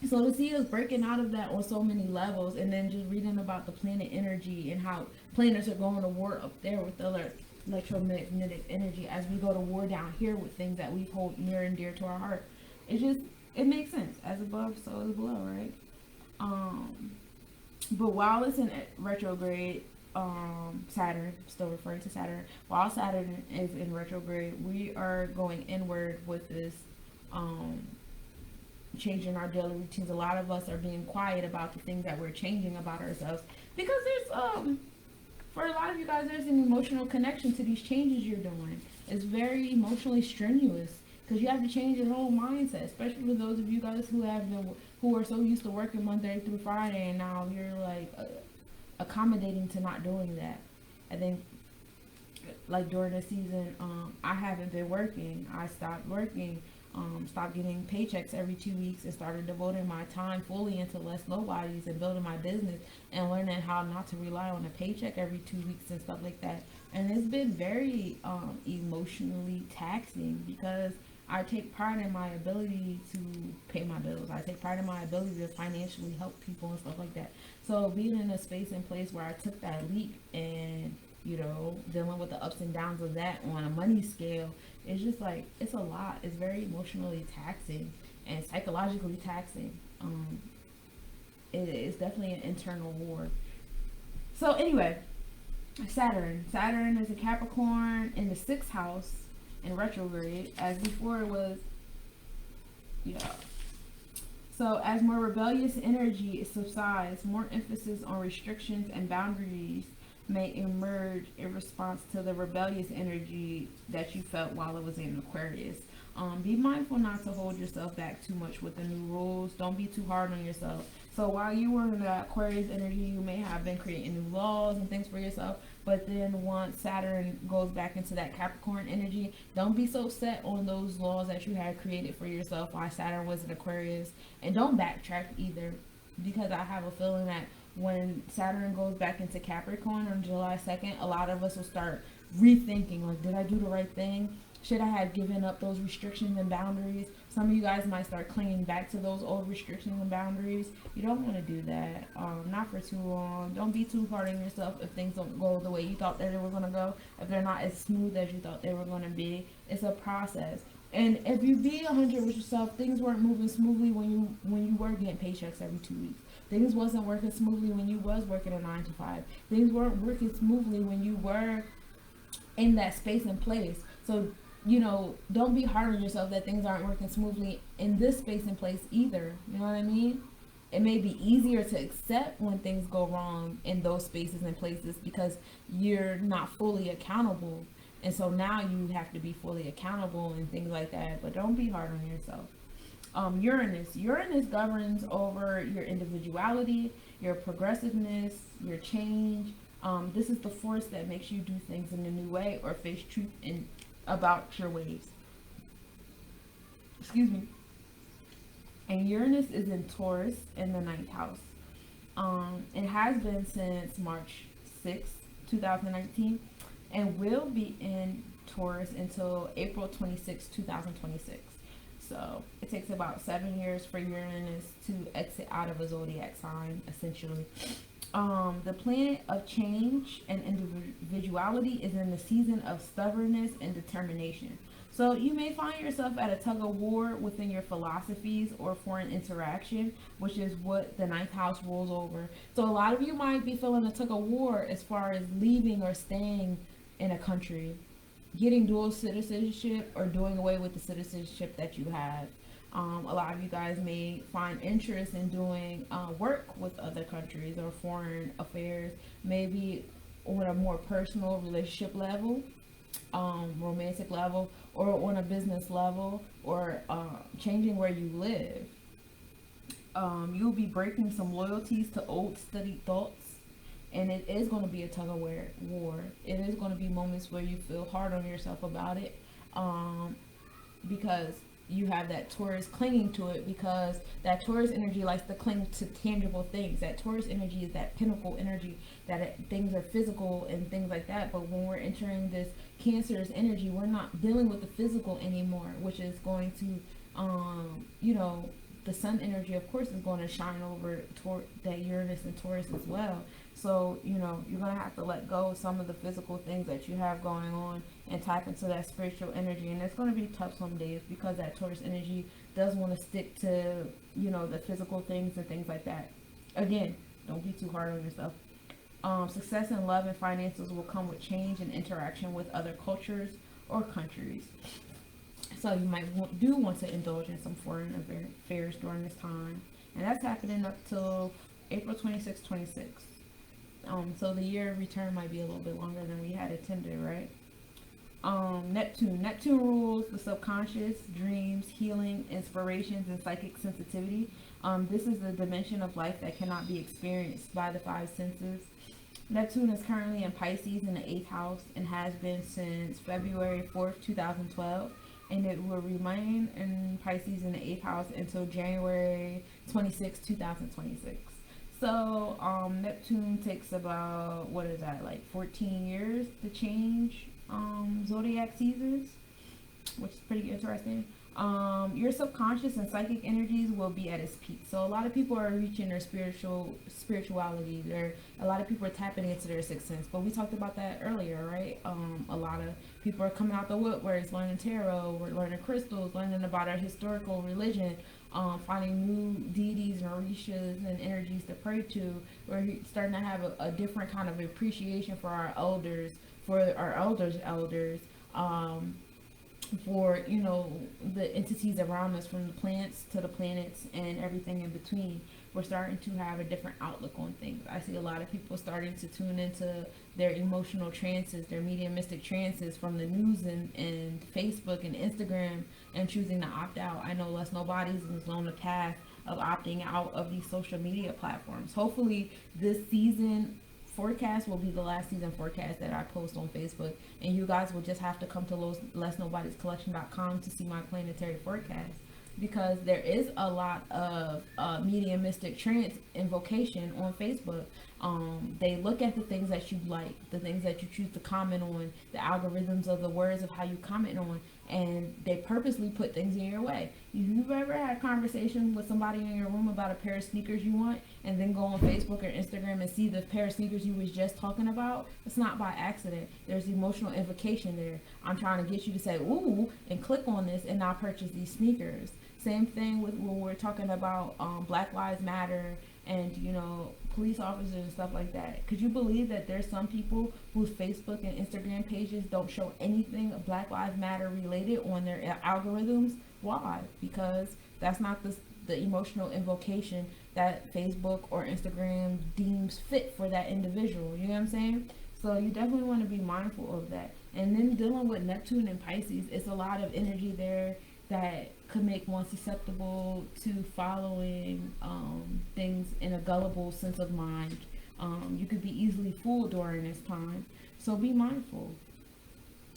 So to see us breaking out of that on so many levels, and then just reading about the planet energy and how planets are going to war up there with the electromagnetic energy as we go to war down here with things that we hold near and dear to our heart. It makes sense. As above, so is below, right? But while it's in retrograde, Saturn, still referring to Saturn, while Saturn is in retrograde, we are going inward with this, changing our daily routines. A lot of us are being quiet about the things that we're changing about ourselves, because there's for a lot of you guys, there's an emotional connection to these changes you're doing. It's very emotionally strenuous because you have to change your whole mindset, especially for those of you guys who are so used to working Monday through Friday, and now you're like accommodating to not doing that. I think like during the season, I haven't been working. I stopped working. Stopped getting paychecks every 2 weeks, and started devoting my time fully into less nobodies and building my business and learning how not to rely on a paycheck every 2 weeks and stuff like that. And it's been very emotionally taxing, because I take pride in my ability to pay my bills. I take pride in my ability to financially help people and stuff like that. So being in a space and place where I took that leap and, you know, dealing with the ups and downs of that on a money scale, it's just like, it's a lot. It's very emotionally taxing and psychologically taxing. It's definitely an internal war. So anyway, Saturn is a Capricorn in the 6th house in retrograde, as before it was, yeah. So as more rebellious energy subsides, more emphasis on restrictions and boundaries may emerge in response to the rebellious energy that you felt while it was in Aquarius. Be mindful not to hold yourself back too much with the new rules. Don't be too hard on yourself. So while you were in the Aquarius energy, you may have been creating new laws and things for yourself, But then once Saturn goes back into that Capricorn energy, don't be so set on those laws that you had created for yourself while Saturn was in Aquarius. And don't backtrack either, because I have a feeling that when Saturn goes back into Capricorn on July 2nd, a lot of us will start rethinking, like, did I do the right thing? Should I have given up those restrictions and boundaries? Some of you guys might start clinging back to those old restrictions and boundaries. You don't want to do that. Not for too long. Don't be too hard on yourself if things don't go the way you thought that they were going to go. If they're not as smooth as you thought they were going to be. It's a process. And if you be 100 with yourself, things weren't moving smoothly when you were getting paychecks every 2 weeks. Things wasn't working smoothly when you was working a 9 to 5. Things weren't working smoothly when you were in that space and place. So, don't be hard on yourself that things aren't working smoothly in this space and place either. You know what I mean? It may be easier to accept when things go wrong in those spaces and places because you're not fully accountable. And so now you have to be fully accountable and things like that. But don't be hard on yourself. Uranus governs over your individuality, your progressiveness, your change. This is the force that makes you do things in a new way or face truth about your ways. Excuse me. And Uranus is in Taurus in the 9th house. It has been since March 6th, 2019, and will be in Taurus until April 26, 2026. So it takes about 7 years for Uranus to exit out of a zodiac sign, essentially. The planet of change and individuality is in the season of stubbornness and determination. So you may find yourself at a tug of war within your philosophies or foreign interaction, which is what the 9th house rules over. So a lot of you might be feeling a tug of war as far as leaving or staying in a country, getting dual citizenship or doing away with the citizenship that you have. A lot of you guys may find interest in doing work with other countries or foreign affairs, maybe on a more personal relationship level, romantic level, or on a business level, or changing where you live. You'll be breaking some loyalties to old studied thoughts. And it is going to be a tug of war. It is going to be moments where you feel hard on yourself about it, because you have that Taurus clinging to it, because that Taurus energy likes to cling to tangible things. That Taurus energy is that pinnacle energy, things are physical and things like that. But when we're entering this Cancer's energy, we're not dealing with the physical anymore, which is going to, the sun energy, of course, is going to shine over that Uranus and Taurus as well. So, you're going to have to let go of some of the physical things that you have going on and tap into that spiritual energy. And it's going to be tough some days because that Taurus energy does want to stick to, the physical things and things like that. Again, don't be too hard on yourself. Success in love and finances will come with change and interaction with other cultures or countries. So you might want to indulge in some foreign affairs during this time. And that's happening up till April 26, 26. So the year of return might be a little bit longer than we had intended, right? Neptune rules the subconscious, dreams, healing, inspirations, and psychic sensitivity. This is the dimension of life that cannot be experienced by the five senses. Neptune is currently in Pisces in the 8th house and has been since February 4th, 2012. And it will remain in Pisces in the 8th house until January 26, 2026. So, Neptune takes about, 14 years to change zodiac seasons, which is pretty interesting. Your subconscious and psychic energies will be at its peak. So a lot of people are reaching their spirituality. A lot of people are tapping into their sixth sense. But we talked about that earlier, right? A lot of people are coming out the woodworks, learning tarot, we're learning crystals, learning about our historical religion, finding new deities and orishas and energies to pray to. We're starting to have a different kind of appreciation for our elders, for the entities around us, from the plants to the planets and everything in between. We're starting to have a different outlook on things. I see a lot of people starting to tune into their emotional trances, their mediumistic trances from the news and Facebook and Instagram, and choosing to opt out. I know less nobody's on the path of opting out of these social media platforms. Hopefully this season forecast will be the last season forecast that I post on Facebook, and you guys will just have to come to lessnobodiescollection.com to see my planetary forecast, because there is a lot of mediumistic trance invocation on Facebook. They look at the things that you like, the things that you choose to comment on, the algorithms of the words of how you comment on, and they purposely put things in your way. If you've ever had a conversation with somebody in your room about a pair of sneakers you want, and then go on Facebook or Instagram and see the pair of sneakers you was just talking about, it's not by accident. There's emotional invocation there. I'm trying to get you to say, ooh, and click on this and not purchase these sneakers. Same thing with when we're talking about Black Lives Matter and, you know, police officers and stuff like that. Could you believe that there's some people whose Facebook and Instagram pages don't show anything Black Lives Matter related on their algorithms? Why? Because that's not the emotional invocation that Facebook or Instagram deems fit for that individual. You know what I'm saying? So you definitely want to be mindful of that. And then dealing with Neptune and Pisces, it's a lot of energy there that could make one susceptible to following things in a gullible sense of mind. You could be easily fooled during this time, so be mindful.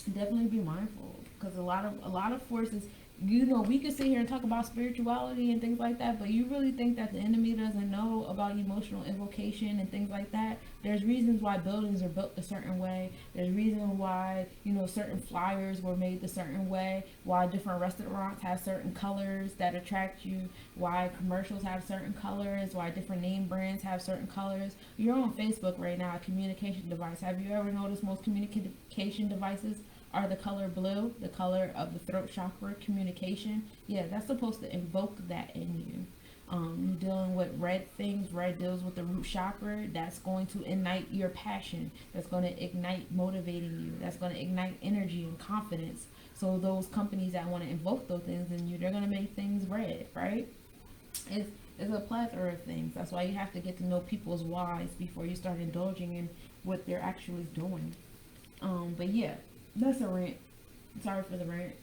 Definitely be mindful, because a lot of forces. You know, we could sit here and talk about spirituality and things like that, but you really think that the enemy doesn't know about emotional invocation and things like that? There's reasons why buildings are built a certain way. There's reasons why, you know, certain flyers were made a certain way, why different restaurants have certain colors that attract you, why commercials have certain colors, why different name brands have certain colors. You're on Facebook right now, a communication device. Have you ever noticed most communication devices are the color blue, the color of the throat chakra, communication? Yeah, that's supposed to invoke that in you. You're dealing with red things. Red deals with the root chakra. That's going to ignite your passion. That's going to ignite motivating you. That's going to ignite energy and confidence. So those companies that want to invoke those things in you, they're going to make things red, right? It's a plethora of things. That's why you have to get to know people's whys before you start indulging in what they're actually doing. But yeah, that's a rant. Sorry for the rant.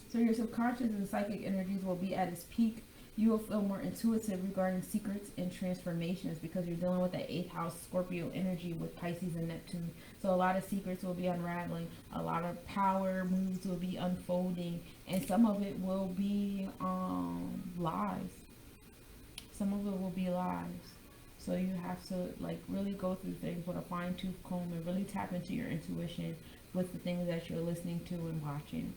So your subconscious and psychic energies will be at its peak. You will feel more intuitive regarding secrets and transformations, because you're dealing with that 8th house Scorpio energy with Pisces and Neptune. So a lot of secrets will be unraveling. A lot of power moves will be unfolding. And some of it will be lies. Some of it will be lies. So you have to like really go through things with a fine-tooth comb and really tap into your intuition with the things that you're listening to and watching.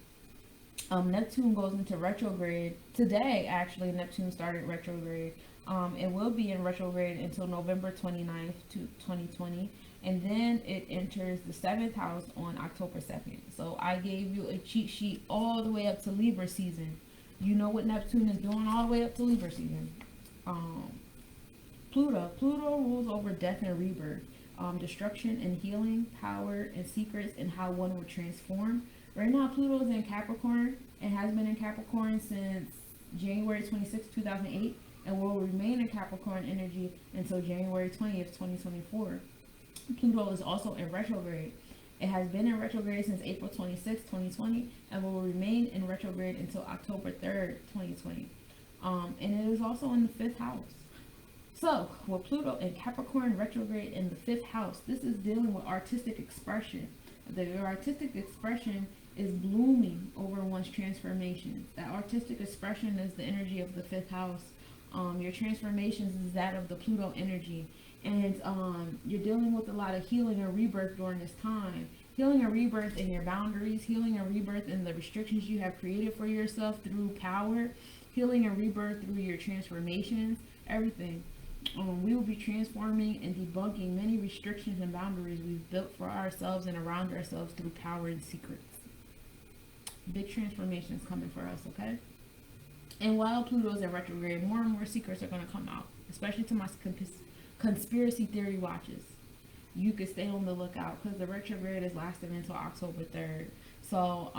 Neptune goes into retrograde today. Actually, Neptune started retrograde. It will be in retrograde until November 29th to 2020, and then it enters the 7th house on October 2nd. So I gave you a cheat sheet all the way up to Libra season. You know what Neptune is doing all the way up to Libra season. Pluto rules over death and rebirth, destruction and healing, power and secrets, and how one will transform. Right now, Pluto is in Capricorn and has been in Capricorn since January 26, 2008, and will remain in Capricorn energy until January 20th, 2024. Pluto is also in retrograde. It has been in retrograde since April 26, 2020, and will remain in retrograde until October 3rd, 2020. And it is also in the 5th house. So, with Pluto in Capricorn retrograde in the 5th house, this is dealing with artistic expression. Your artistic expression is blooming over one's transformation. That artistic expression is the energy of the 5th house. Your transformations is that of the Pluto energy. And you're dealing with a lot of healing and rebirth during this time. Healing and rebirth in your boundaries. Healing and rebirth in the restrictions you have created for yourself through power. Healing and rebirth through your transformations. Everything. We will be transforming and debunking many restrictions and boundaries we've built for ourselves and around ourselves through power and secrets. Big transformations coming for us, okay? And while Pluto's in retrograde, more and more secrets are going to come out, especially to my conspiracy theory watchers. You could stay on the lookout, because the retrograde is lasting until October 3rd. So,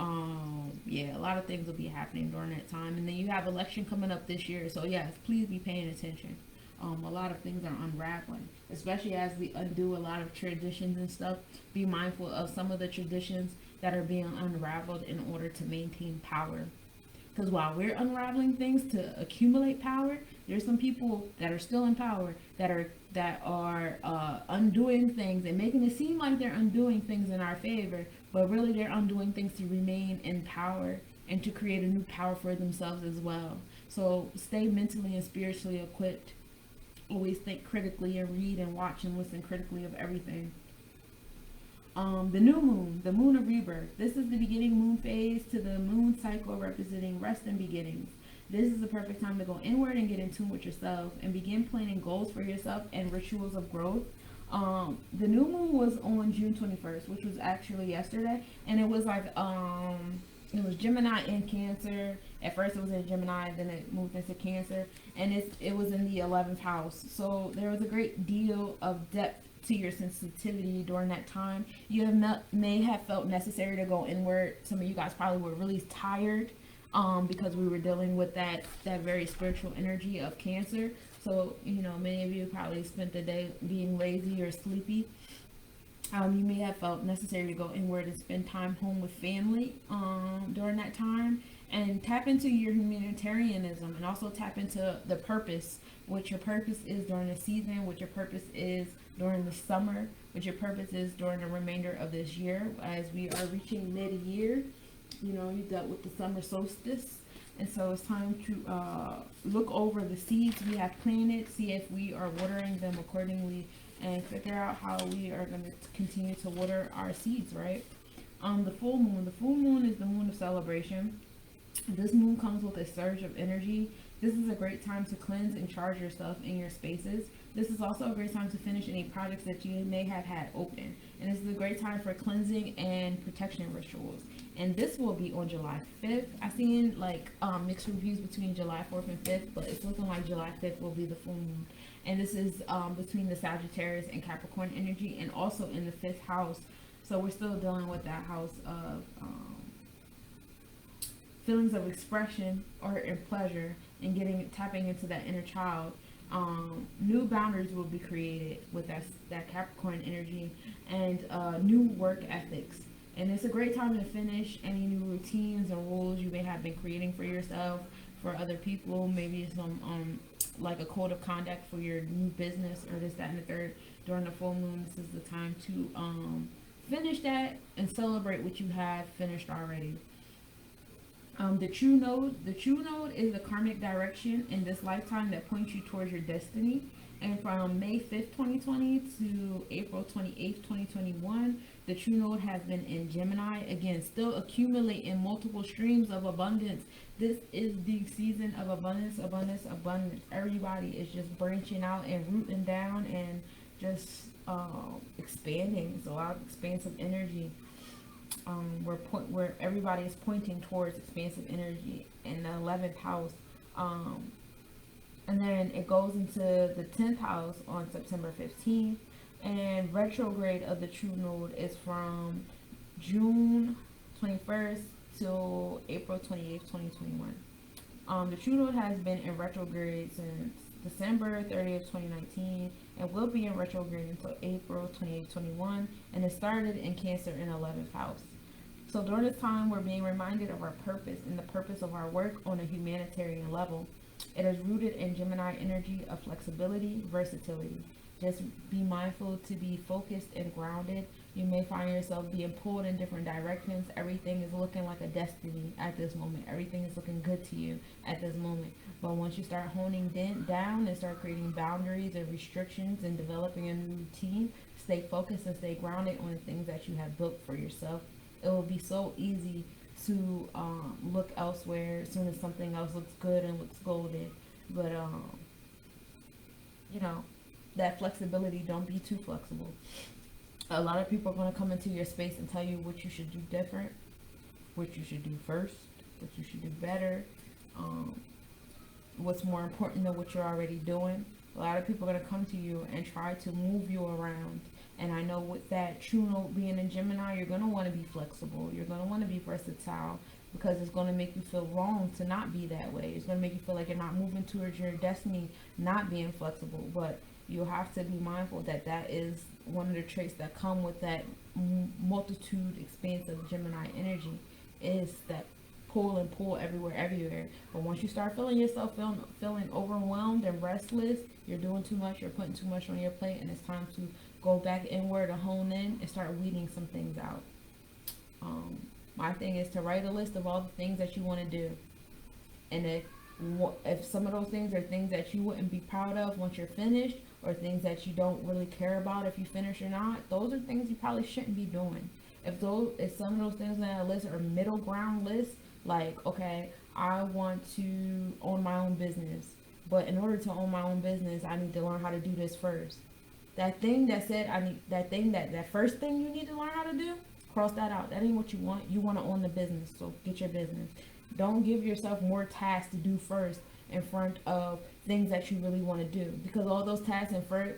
yeah, a lot of things will be happening during that time. And then you have election coming up this year. So, yes, please be paying attention. A lot of things are unraveling, especially as we undo a lot of traditions and stuff. Be mindful of some of the traditions that are being unraveled in order to maintain power. Because while we're unraveling things to accumulate power, there's some people that are still in power that are undoing things and making it seem like they're undoing things in our favor, but really they're undoing things to remain in power and to create a new power for themselves as well. So stay mentally and spiritually equipped. Always think critically and read and watch and listen critically of everything. The new moon, the moon of rebirth. This is the beginning moon phase to the moon cycle representing rest and beginnings. This is the perfect time to go inward and get in tune with yourself and begin planning goals for yourself and rituals of growth. The new moon was on June 21st, which was actually yesterday, and it was like it was Gemini and Cancer. At first it was in Gemini, then it moved into Cancer, and it was in the 11th house. So there was a great deal of depth to your sensitivity during that time. You may have felt necessary to go inward. Some of you guys probably were really tired because we were dealing with that very spiritual energy of Cancer. So, many of you probably spent the day being lazy or sleepy. You may have felt necessary to go inward and spend time home with family during that time, and tap into your humanitarianism, and also tap into the purpose, what your purpose is during the season, what your purpose is during the summer, what your purpose is during the remainder of this year. As we are reaching mid-year, you dealt with the summer solstice, and so it's time to look over the seeds we have planted, see if we are watering them accordingly, and figure out how we are going to continue to water our seeds, right? The full moon is the moon of celebration. This moon comes with a surge of energy. This is a great time to cleanse and charge yourself in your spaces. This is also a great time to finish any projects that you may have had open. And this is a great time for cleansing and protection rituals. And this will be on July 5th. I've seen mixed reviews between July 4th and 5th, but it's looking like July 5th will be the full moon. And this is between the Sagittarius and Capricorn energy, and also in the 5th house. So we're still dealing with that house of feelings of expression or in pleasure, and tapping into that inner child. New boundaries will be created with that Capricorn energy, and new work ethics. And it's a great time to finish any new routines and rules you may have been creating for yourself, for other people. Maybe some like a code of conduct for your new business, or this, that, and the third. During the full moon, this is the time to finish that and celebrate what you have finished already. The true node is the karmic direction in this lifetime that points you towards your destiny. And from May 5th, 2020 to April 28th, 2021, the true node has been in Gemini. Again, still accumulating multiple streams of abundance. This is the season of abundance, abundance, abundance. Everybody is just branching out and rooting down and just expanding. It's a lot of expansive energy. Where everybody is pointing towards expansive energy in the 11th house, and then it goes into the 10th house on September 15th, and retrograde of the true node is from June 21st till April 28th, 2021. The true node has been in retrograde since December 30th, 2019, and will be in retrograde until April 28th, 2021, and it started in Cancer in 11th house. So during this time, we're being reminded of our purpose and the purpose of our work on a humanitarian level. It is rooted in Gemini energy of flexibility, versatility. Just be mindful to be focused and grounded. You may find yourself being pulled in different directions. Everything is looking like a destiny at this moment. Everything is looking good to you at this moment. But once you start honing down and start creating boundaries and restrictions and developing a new routine, stay focused and stay grounded on the things that you have built for yourself. It will be so easy to look elsewhere as soon as something else looks good and looks golden. But that flexibility, don't be too flexible. A lot of people are going to come into your space and tell you what you should do different, what you should do first, what you should do better, what's more important than what you're already doing. A lot of people are going to come to you and try to move you around. And I know with that true node being in Gemini, you're going to want to be flexible. You're going to want to be versatile, because it's going to make you feel wrong to not be that way. It's going to make you feel like you're not moving towards your destiny, not being flexible. But you have to be mindful that that is one of the traits that come with that multitude, expansive Gemini energy, is that pull and pull everywhere. But once you start feeling yourself feeling overwhelmed and restless, you're doing too much, you're putting too much on your plate, and it's time to go back inward to hone in and start weeding some things out. My thing is to write a list of all the things that you want to do. And if some of those things are things that you wouldn't be proud of once you're finished, or things that you don't really care about if you finish or not, those are things you probably shouldn't be doing. If some of those things on that list are middle ground lists, like, okay, I want to own my own business, but in order to own my own business, I need to learn how to do this first. That thing that said that first thing you need to learn how to do, cross that out. That ain't what you want. You want to own the business, so get your business. Don't give yourself more tasks to do first in front of things that you really want to do, because all those tasks in front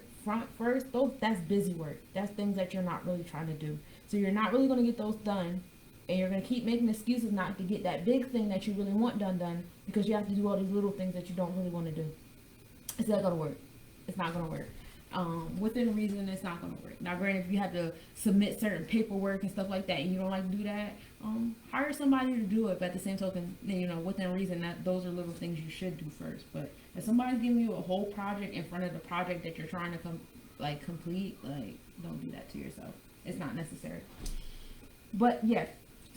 first, that's busy work. That's things that you're not really trying to do. So you're not really going to get those done, and you're going to keep making excuses not to get that big thing that you really want done because you have to do all these little things that you don't really want to do. It's not going to work. It's not going to work. Within reason, it's not going to work. Now, granted, if you have to submit certain paperwork and stuff like that, and you don't like to do that, hire somebody to do it. But at the same token, within reason, that those are little things you should do first. But if somebody's giving you a whole project in front of the project that you're trying to complete, don't do that to yourself. It's not necessary. But yeah,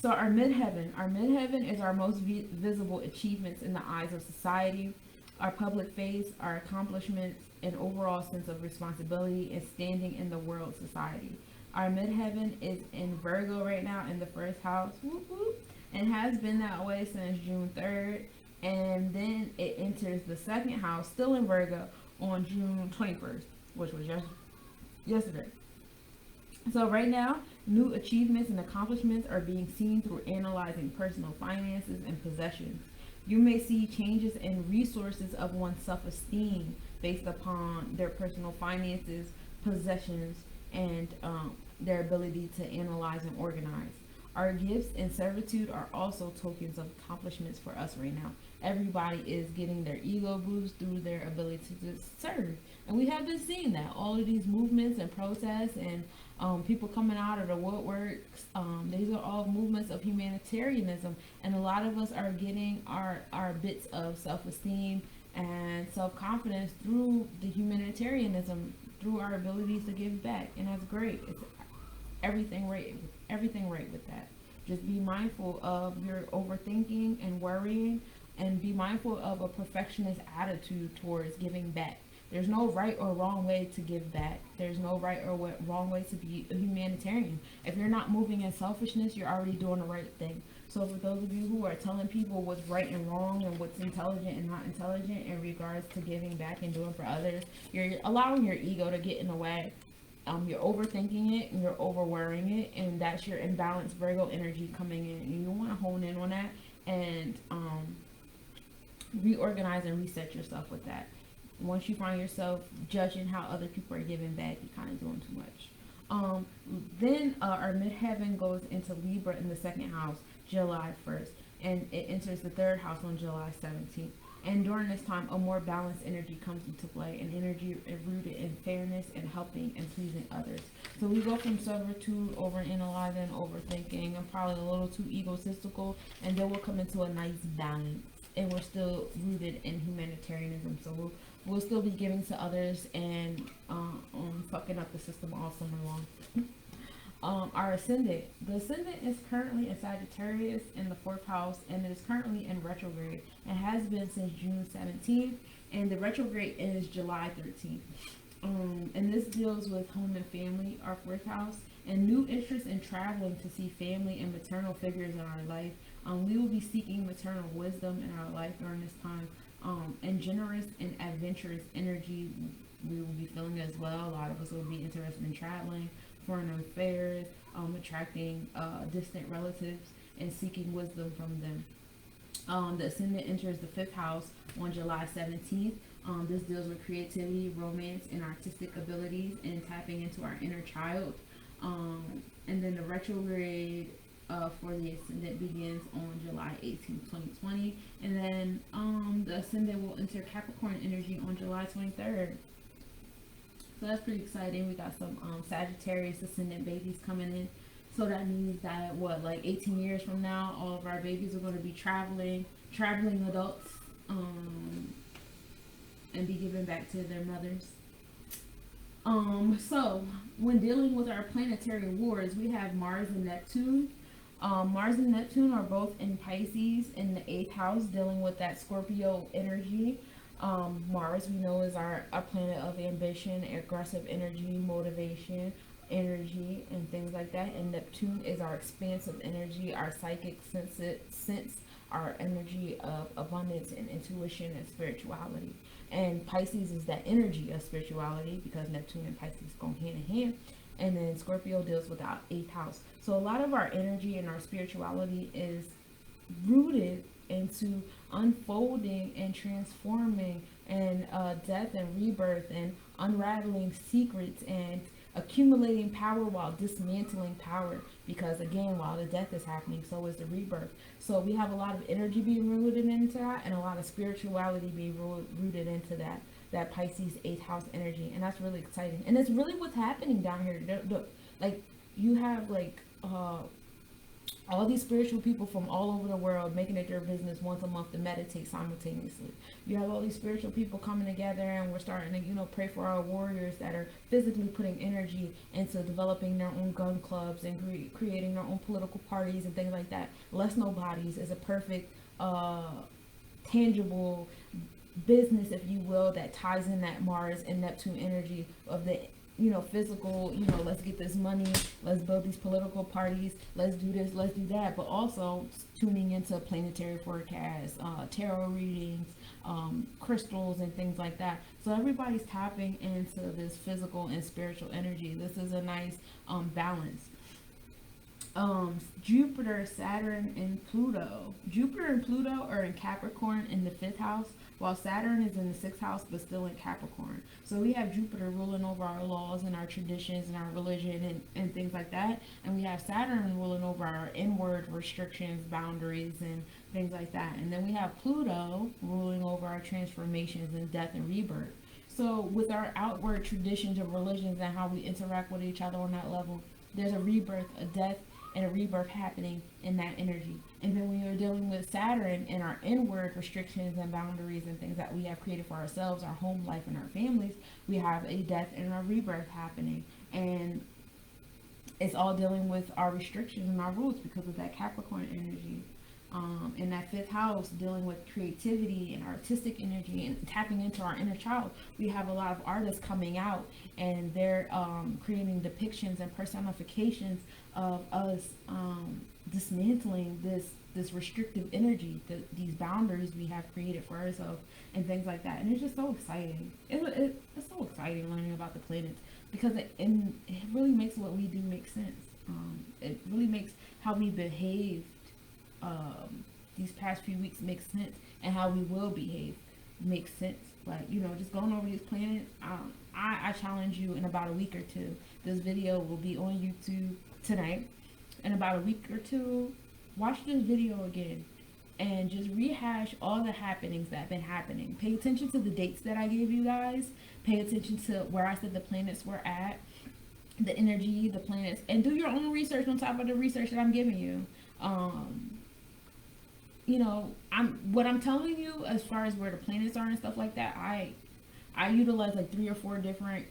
so our midheaven is our most visible achievements in the eyes of society, our public face, our accomplishments, and overall sense of responsibility and standing in the world society. Our midheaven is in Virgo right now in the first house, and has been that way since June 3rd. And then it enters the second house, still in Virgo, on June 21st, which was yesterday. So right now, new achievements and accomplishments are being seen through analyzing personal finances and possessions. You may see changes in resources of one's self-esteem based upon their personal finances, possessions, and their ability to analyze and organize. Our gifts and servitude are also tokens of accomplishments for us right now. Everybody is getting their ego boost through their ability to serve. And we have been seeing that. All of these movements and protests and people coming out of the woodworks, these are all movements of humanitarianism. And a lot of us are getting our bits of self-esteem and self-confidence through the humanitarianism, through our abilities to give back. And that's great. It's everything right with that. Just be mindful of your overthinking and worrying, and be mindful of a perfectionist attitude towards giving back. There's no right or wrong way to give back. There's no right or wrong way to be a humanitarian. If you're not moving in selfishness, you're already doing the right thing. So for those of you who are telling people what's right and wrong and what's intelligent and not intelligent in regards to giving back and doing for others, you're allowing your ego to get in the way. You're overthinking it and you're over worrying it, and that's your imbalanced Virgo energy coming in. And you want to hone in on that and reorganize and reset yourself with that. Once you find yourself judging how other people are giving back, you're kind of doing too much. Then our midheaven goes into Libra in the second house, July 1st, and it enters the third house on July 17th. And during this time, a more balanced energy comes into play, an energy rooted in fairness and helping and pleasing others. So we go from servitude, overanalyzing, overthinking, and probably a little too egotistical, and then we'll come into a nice balance. And we're still rooted in humanitarianism, so we'll still be giving to others and fucking up the system all summer long. Our ascendant. The ascendant is currently in Sagittarius in the 4th house, and it is currently in retrograde. It has been since June 17th, and the retrograde is July 13th. And this deals with home and family, our 4th house, and new interest in traveling to see family and maternal figures in our life. We will be seeking maternal wisdom in our life during this time, and generous and adventurous energy we will be feeling as well. A lot of us will be interested in traveling, foreign affairs, attracting distant relatives and seeking wisdom from them. The ascendant enters the 5th house on July 17th. This deals with creativity, romance, and artistic abilities, and tapping into our inner child. And then the retrograde for the ascendant begins on July 18th, 2020. And then the ascendant will enter Capricorn energy on July 23rd. So that's pretty exciting. We got some Sagittarius ascendant babies coming in So that means that what, like 18 years from now, all of our babies are going to be traveling adults, and be given back to their mothers. So when dealing with our planetary wars, we have Mars and Neptune. Mars and Neptune are both in Pisces in the 8th house, dealing with that Scorpio energy. Mars, we know, is our planet of ambition, aggressive energy, motivation, energy, and things like that. And Neptune is our expansive energy, our psychic sense, our energy of abundance and intuition and spirituality. And Pisces is that energy of spirituality, because Neptune and Pisces go hand in hand. And then Scorpio deals with our 8th house. So a lot of our energy and our spirituality is rooted into unfolding and transforming and death and rebirth and unraveling secrets and accumulating power while dismantling power. Because again, while the death is happening, so is the rebirth. So we have a lot of energy being rooted into that, and a lot of spirituality being rooted into that Pisces 8th house energy. And that's really exciting, and it's really what's happening down here. Like, you have like all these spiritual people from all over the world making it their business once a month to meditate simultaneously. You have all these spiritual people coming together, and we're starting to, pray for our warriors that are physically putting energy into developing their own gun clubs and creating their own political parties and things like that. Less Nobodies is a perfect tangible business, if you will, that ties in that Mars and Neptune energy of the physical, let's get this money, let's build these political parties, let's do this, let's do that, but also tuning into planetary forecasts, tarot readings, crystals and things like that. So everybody's tapping into this physical and spiritual energy. This is a nice balance. Jupiter, Saturn, and Pluto. Jupiter and Pluto are in Capricorn in the 5th house, while Saturn is in the 6th house but still in Capricorn. So we have Jupiter ruling over our laws and our traditions and our religion and things like that. And we have Saturn ruling over our inward restrictions, boundaries, and things like that. And then we have Pluto ruling over our transformations and death and rebirth. So with our outward traditions and religions and how we interact with each other on that level, there's a rebirth, a death, and a rebirth happening in that energy. And then when you're dealing with Saturn and our inward restrictions and boundaries and things that we have created for ourselves, our home life and our families, we have a death and a rebirth happening. And it's all dealing with our restrictions and our rules because of that Capricorn energy. In that 5th house, dealing with creativity and artistic energy and tapping into our inner child. We have a lot of artists coming out, and they're creating depictions and personifications of us dismantling this restrictive energy, these boundaries we have created for ourselves and things like that. And it's just so exciting. It's so exciting learning about the planets, because it really makes what we do make sense. It really makes how we behave these past few weeks make sense, and how we will behave makes sense. Like, just going over these planets, I challenge you, in about a week or two, this video will be on YouTube tonight. In about a week or two, watch this video again and just rehash all the happenings that have been happening. Pay attention to the dates that I gave you guys. Pay attention to where I said the planets were at, the energy, the planets, and do your own research on top of the research that I'm giving you. What I'm telling you as far as where the planets are and stuff like that, I utilize like 3 or 4 different,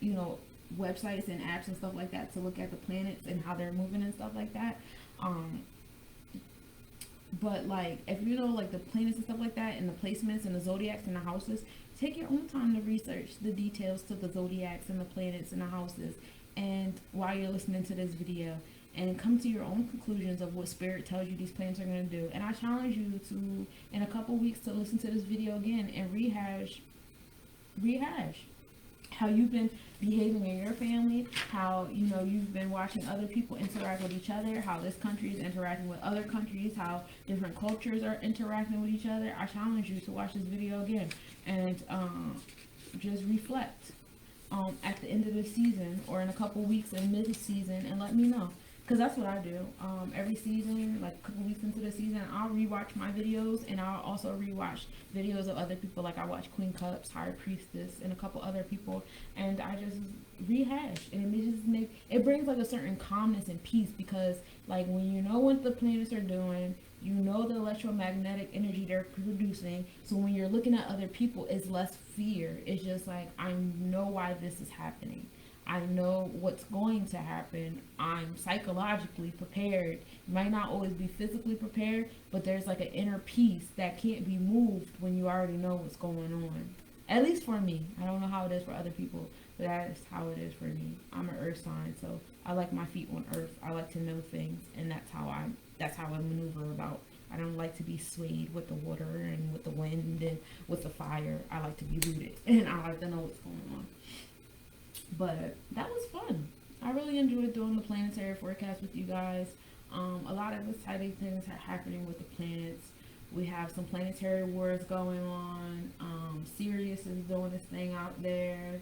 websites and apps and stuff like that to look at the planets and how they're moving and stuff like that. But like, if like the planets and stuff like that, and the placements and the zodiacs and the houses, take your own time to research the details to the zodiacs and the planets and the houses, and while you're listening to this video, and come to your own conclusions of what spirit tells you these planets are going to do. And I challenge you to, in a couple weeks, to listen to this video again and rehash how you've been behaving in your family, how you've been watching other people interact with each other, how this country is interacting with other countries, how different cultures are interacting with each other. I challenge you to watch this video again and just reflect at the end of the season, or in a couple weeks in mid-season, and let me know. Because that's what I do. Every season, like a couple weeks into the season, I'll rewatch my videos, and I'll also rewatch videos of other people. Like I watch Queen Cups, High Priestess, and a couple other people, and I just rehash, and it just it brings like a certain calmness and peace, because like when you know what the planets are doing, you know the electromagnetic energy they're producing. So when you're looking at other people, it's less fear. It's just like, I know why this is happening. I know what's going to happen. I'm psychologically prepared. You might not always be physically prepared, but there's like an inner peace that can't be moved when you already know what's going on. At least for me. I don't know how it is for other people, but that's how it is for me. I'm an earth sign, so I like my feet on earth. I like to know things, and that's how I maneuver about. I don't like to be swayed with the water and with the wind and with the fire. I like to be rooted, and I like to know what's going on. But that was fun. I really enjoyed doing the planetary forecast with you guys. A lot of exciting things are happening with the planets. We have some planetary wars going on. Sirius is doing this thing out there.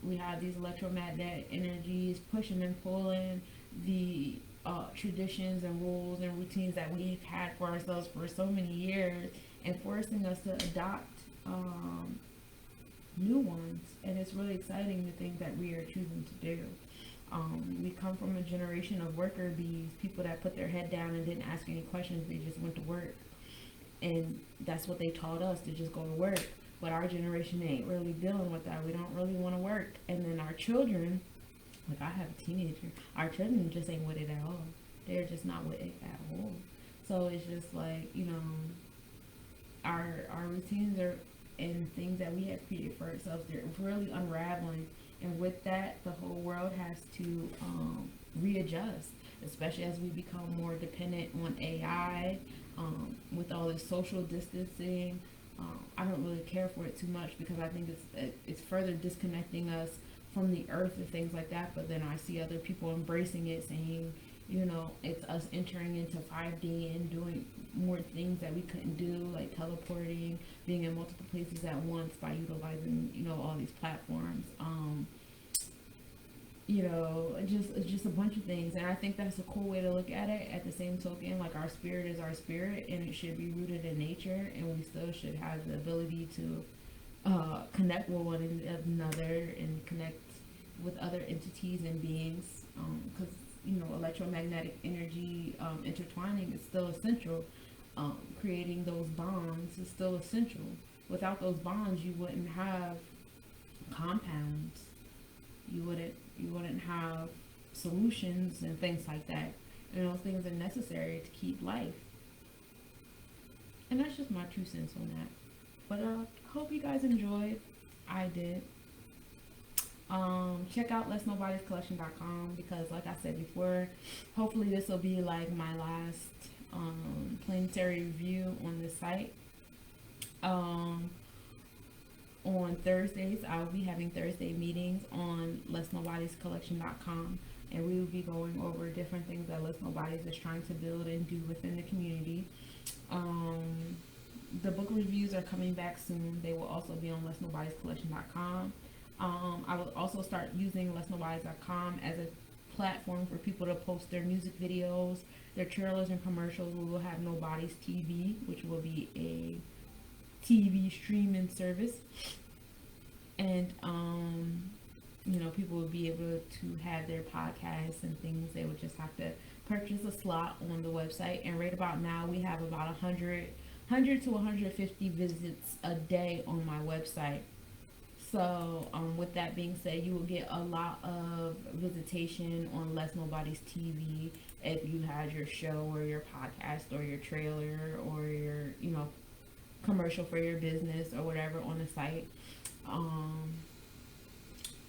We have these electromagnetic energies pushing and pulling the traditions and rules and routines that we've had for ourselves for so many years, and forcing us to adopt new ones. And it's really exciting the things that we are choosing to do. We come from a generation of worker bees, people that put their head down and didn't ask any questions. They just went to work, and that's what they taught us, to just go to work. But our generation ain't really dealing with that. We don't really want to work. And then our children, like I have a teenager, our children just ain't with it at all. They're just not with it at all. So it's just like, our routines are, and things that we have created for ourselves, they're really unraveling. And with that, the whole world has to readjust, especially as we become more dependent on AI, with all this social distancing. I don't really care for it too much, because I think it's further disconnecting us from the earth and things like that. But then I see other people embracing it, saying, it's us entering into 5D and doing more things that we couldn't do, like teleporting, being in multiple places at once by utilizing, all these platforms. Just a bunch of things. And I think that's a cool way to look at it. At the same token, like, our spirit is our spirit, and it should be rooted in nature, and we still should have the ability to connect with one another and connect with other entities and beings, because electromagnetic energy intertwining is still essential. Creating those bonds is still essential. Without those bonds, you wouldn't have compounds. You wouldn't have solutions and things like that. And those things are necessary to keep life. And that's just my 2 cents on that. But I hope you guys enjoyed. I did. Check out letsnobodiescollection.com, because like I said before, hopefully this will be like my last planetary review on this site. On Thursdays, I will be having Thursday meetings on letsnobodiescollection.com, and we will be going over different things that Let's Nobodies is trying to build and do within the community. The book reviews are coming back soon. They will also be on letsnobodiescollection.com. I will also start using letsnobodies.com as a platform for people to post their music videos, their trailers and commercials. We will have Nobodies TV, which will be a TV streaming service, and people will be able to have their podcasts and things. They would just have to purchase a slot on the website. And right about now, we have about 100 to 150 visits a day on my website. So with that being said, you will get a lot of visitation on Let's Nobodies TV if you had your show or your podcast or your trailer or your commercial for your business or whatever on the site.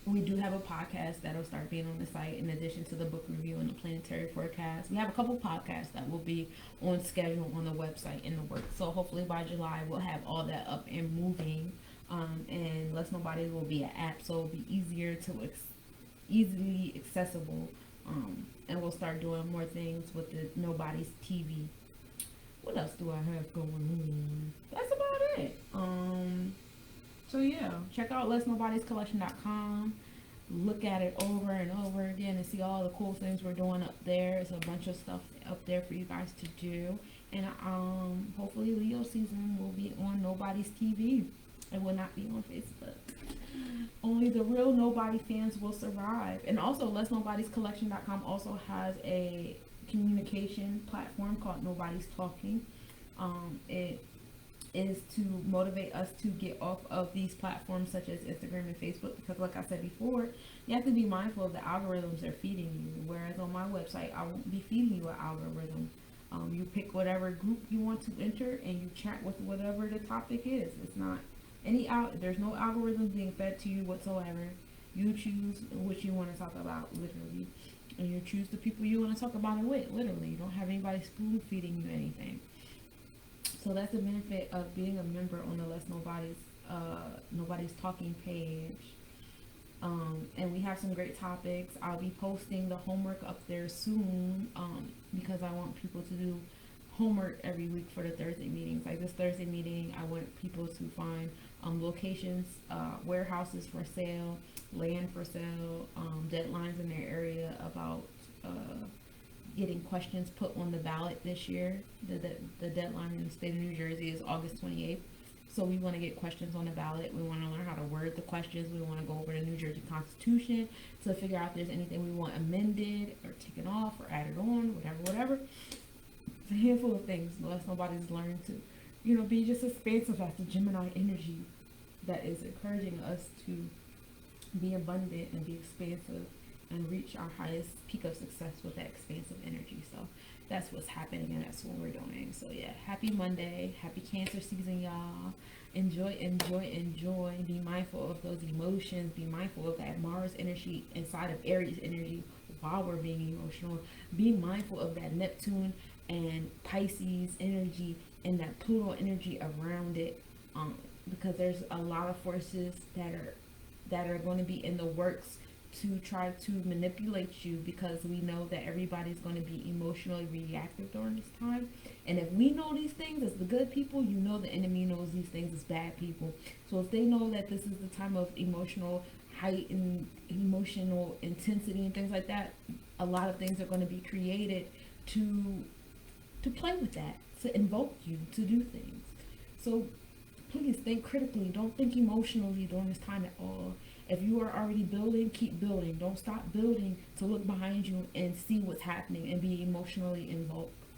We do have a podcast that'll start being on the site, in addition to the book review and the planetary forecast. We have a couple podcasts that will be on schedule on the website in the works. So hopefully by July we'll have all that up and moving. And Let's Nobodies will be an app, so it'll be easier to easily accessible. And we'll start doing more things with the Nobodies TV. What else do I have going on? That's about it. So yeah, check out letsnobodiescollection.com. look at it over and over again and see all the cool things we're doing up there. It's a bunch of stuff up there for you guys to do. And hopefully Leo season will be on Nobody's TV. It will not be on Facebook. Only the real Nobody fans will survive. And also, Let'sNobodiesCollection.com also has a communication platform called Nobody's Talking. It is to motivate us to get off of these platforms such as Instagram and Facebook, because like I said before, you have to be mindful of the algorithms they're feeding you. Whereas on my website, I won't be feeding you an algorithm. You pick whatever group you want to enter and you chat with whatever the topic is. It's not there's no algorithms being fed to you whatsoever. You choose what you want to talk about, literally. And you choose the people you want to talk about it with, literally. You don't have anybody spoon feeding you anything. So that's the benefit of being a member on the Nobody's Talking page. And we have some great topics. I'll be posting the homework up there soon, because I want people to do homework every week for the Thursday meetings. Like this Thursday meeting, I want people to find locations, warehouses for sale, land for sale, deadlines in their area about getting questions put on the ballot this year. The deadline in the state of New Jersey is August 28th. So we want to get questions on the ballot. We want to learn how to word the questions. We want to go over the New Jersey Constitution to figure out if there's anything we want amended or taken off or added on, whatever. It's a handful of things. Unless nobody's learned to, be just expansive as the Gemini energy that is encouraging us to be abundant and be expansive and reach our highest peak of success with that expansive energy. So that's what's happening, and that's what we're doing. So yeah, happy Monday, happy Cancer season, y'all. Enjoy. Be mindful of those emotions. Be mindful of that Mars energy inside of Aries energy while we're being emotional. Be mindful of that Neptune and Pisces energy and that Pluto energy around it, because there's a lot of forces that are going to be in the works to try to manipulate you, because we know that everybody's going to be emotionally reactive during this time. And if we know these things as the good people, the enemy knows these things as bad people. So if they know that this is the time of emotional heightened emotional intensity and things like that, a lot of things are going to be created to play with that, to invoke you to do things. So please think critically. Don't think emotionally during this time at all. If you are already building, keep building. Don't stop building to look behind you and see what's happening and be emotionally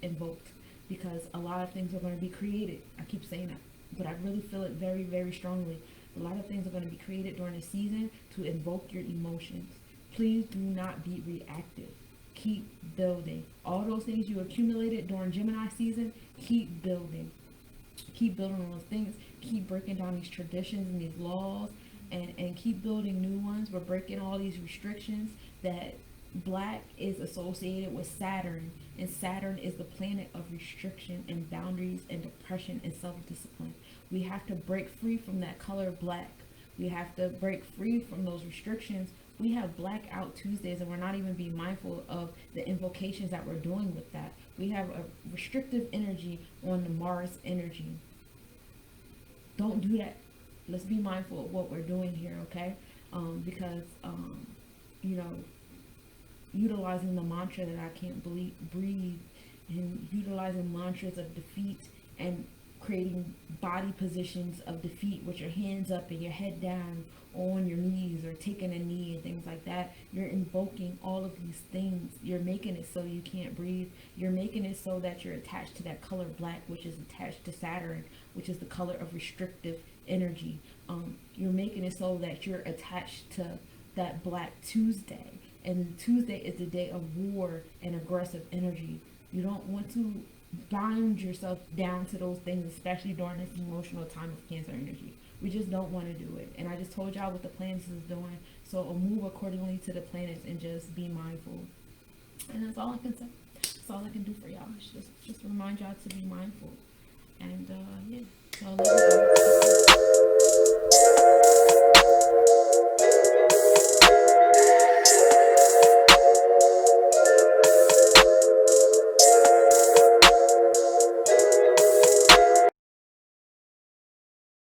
invoked, because a lot of things are going to be created. I keep saying that, but I really feel it very, very strongly. A lot of things are going to be created during the season to invoke your emotions. Please do not be reactive. Keep building. All those things you accumulated during Gemini season, keep building. Keep building on those things. Keep breaking down these traditions and these laws, and keep building new ones. We're breaking all these restrictions. That black is associated with Saturn, and Saturn is the planet of restriction and boundaries and depression and self-discipline. We have to break free from that color black. We have to break free from those restrictions. We have Blackout Tuesdays, and we're not even being mindful of the invocations that we're doing with that. We have a restrictive energy on the Mars energy. Don't do that. Let's be mindful of what we're doing here, okay? Because utilizing the mantra that I can't breathe, and utilizing mantras of defeat, and creating body positions of defeat with your hands up and your head down, or on your knees, or taking a knee and things like that. You're invoking all of these things. You're making it so you can't breathe. You're making it so that you're attached to that color black, which is attached to Saturn, which is the color of restrictive energy. You're making it so that you're attached to that Black Tuesday, and Tuesday is the day of war and aggressive energy. You don't want to bind yourself down to those things, especially during this emotional time of Cancer energy. We just don't want to do it. And I just told y'all what the planets is doing, so move accordingly to the planets and just be mindful. And that's all I can say. That's all I can do for y'all. Just remind y'all to be mindful. And yeah, so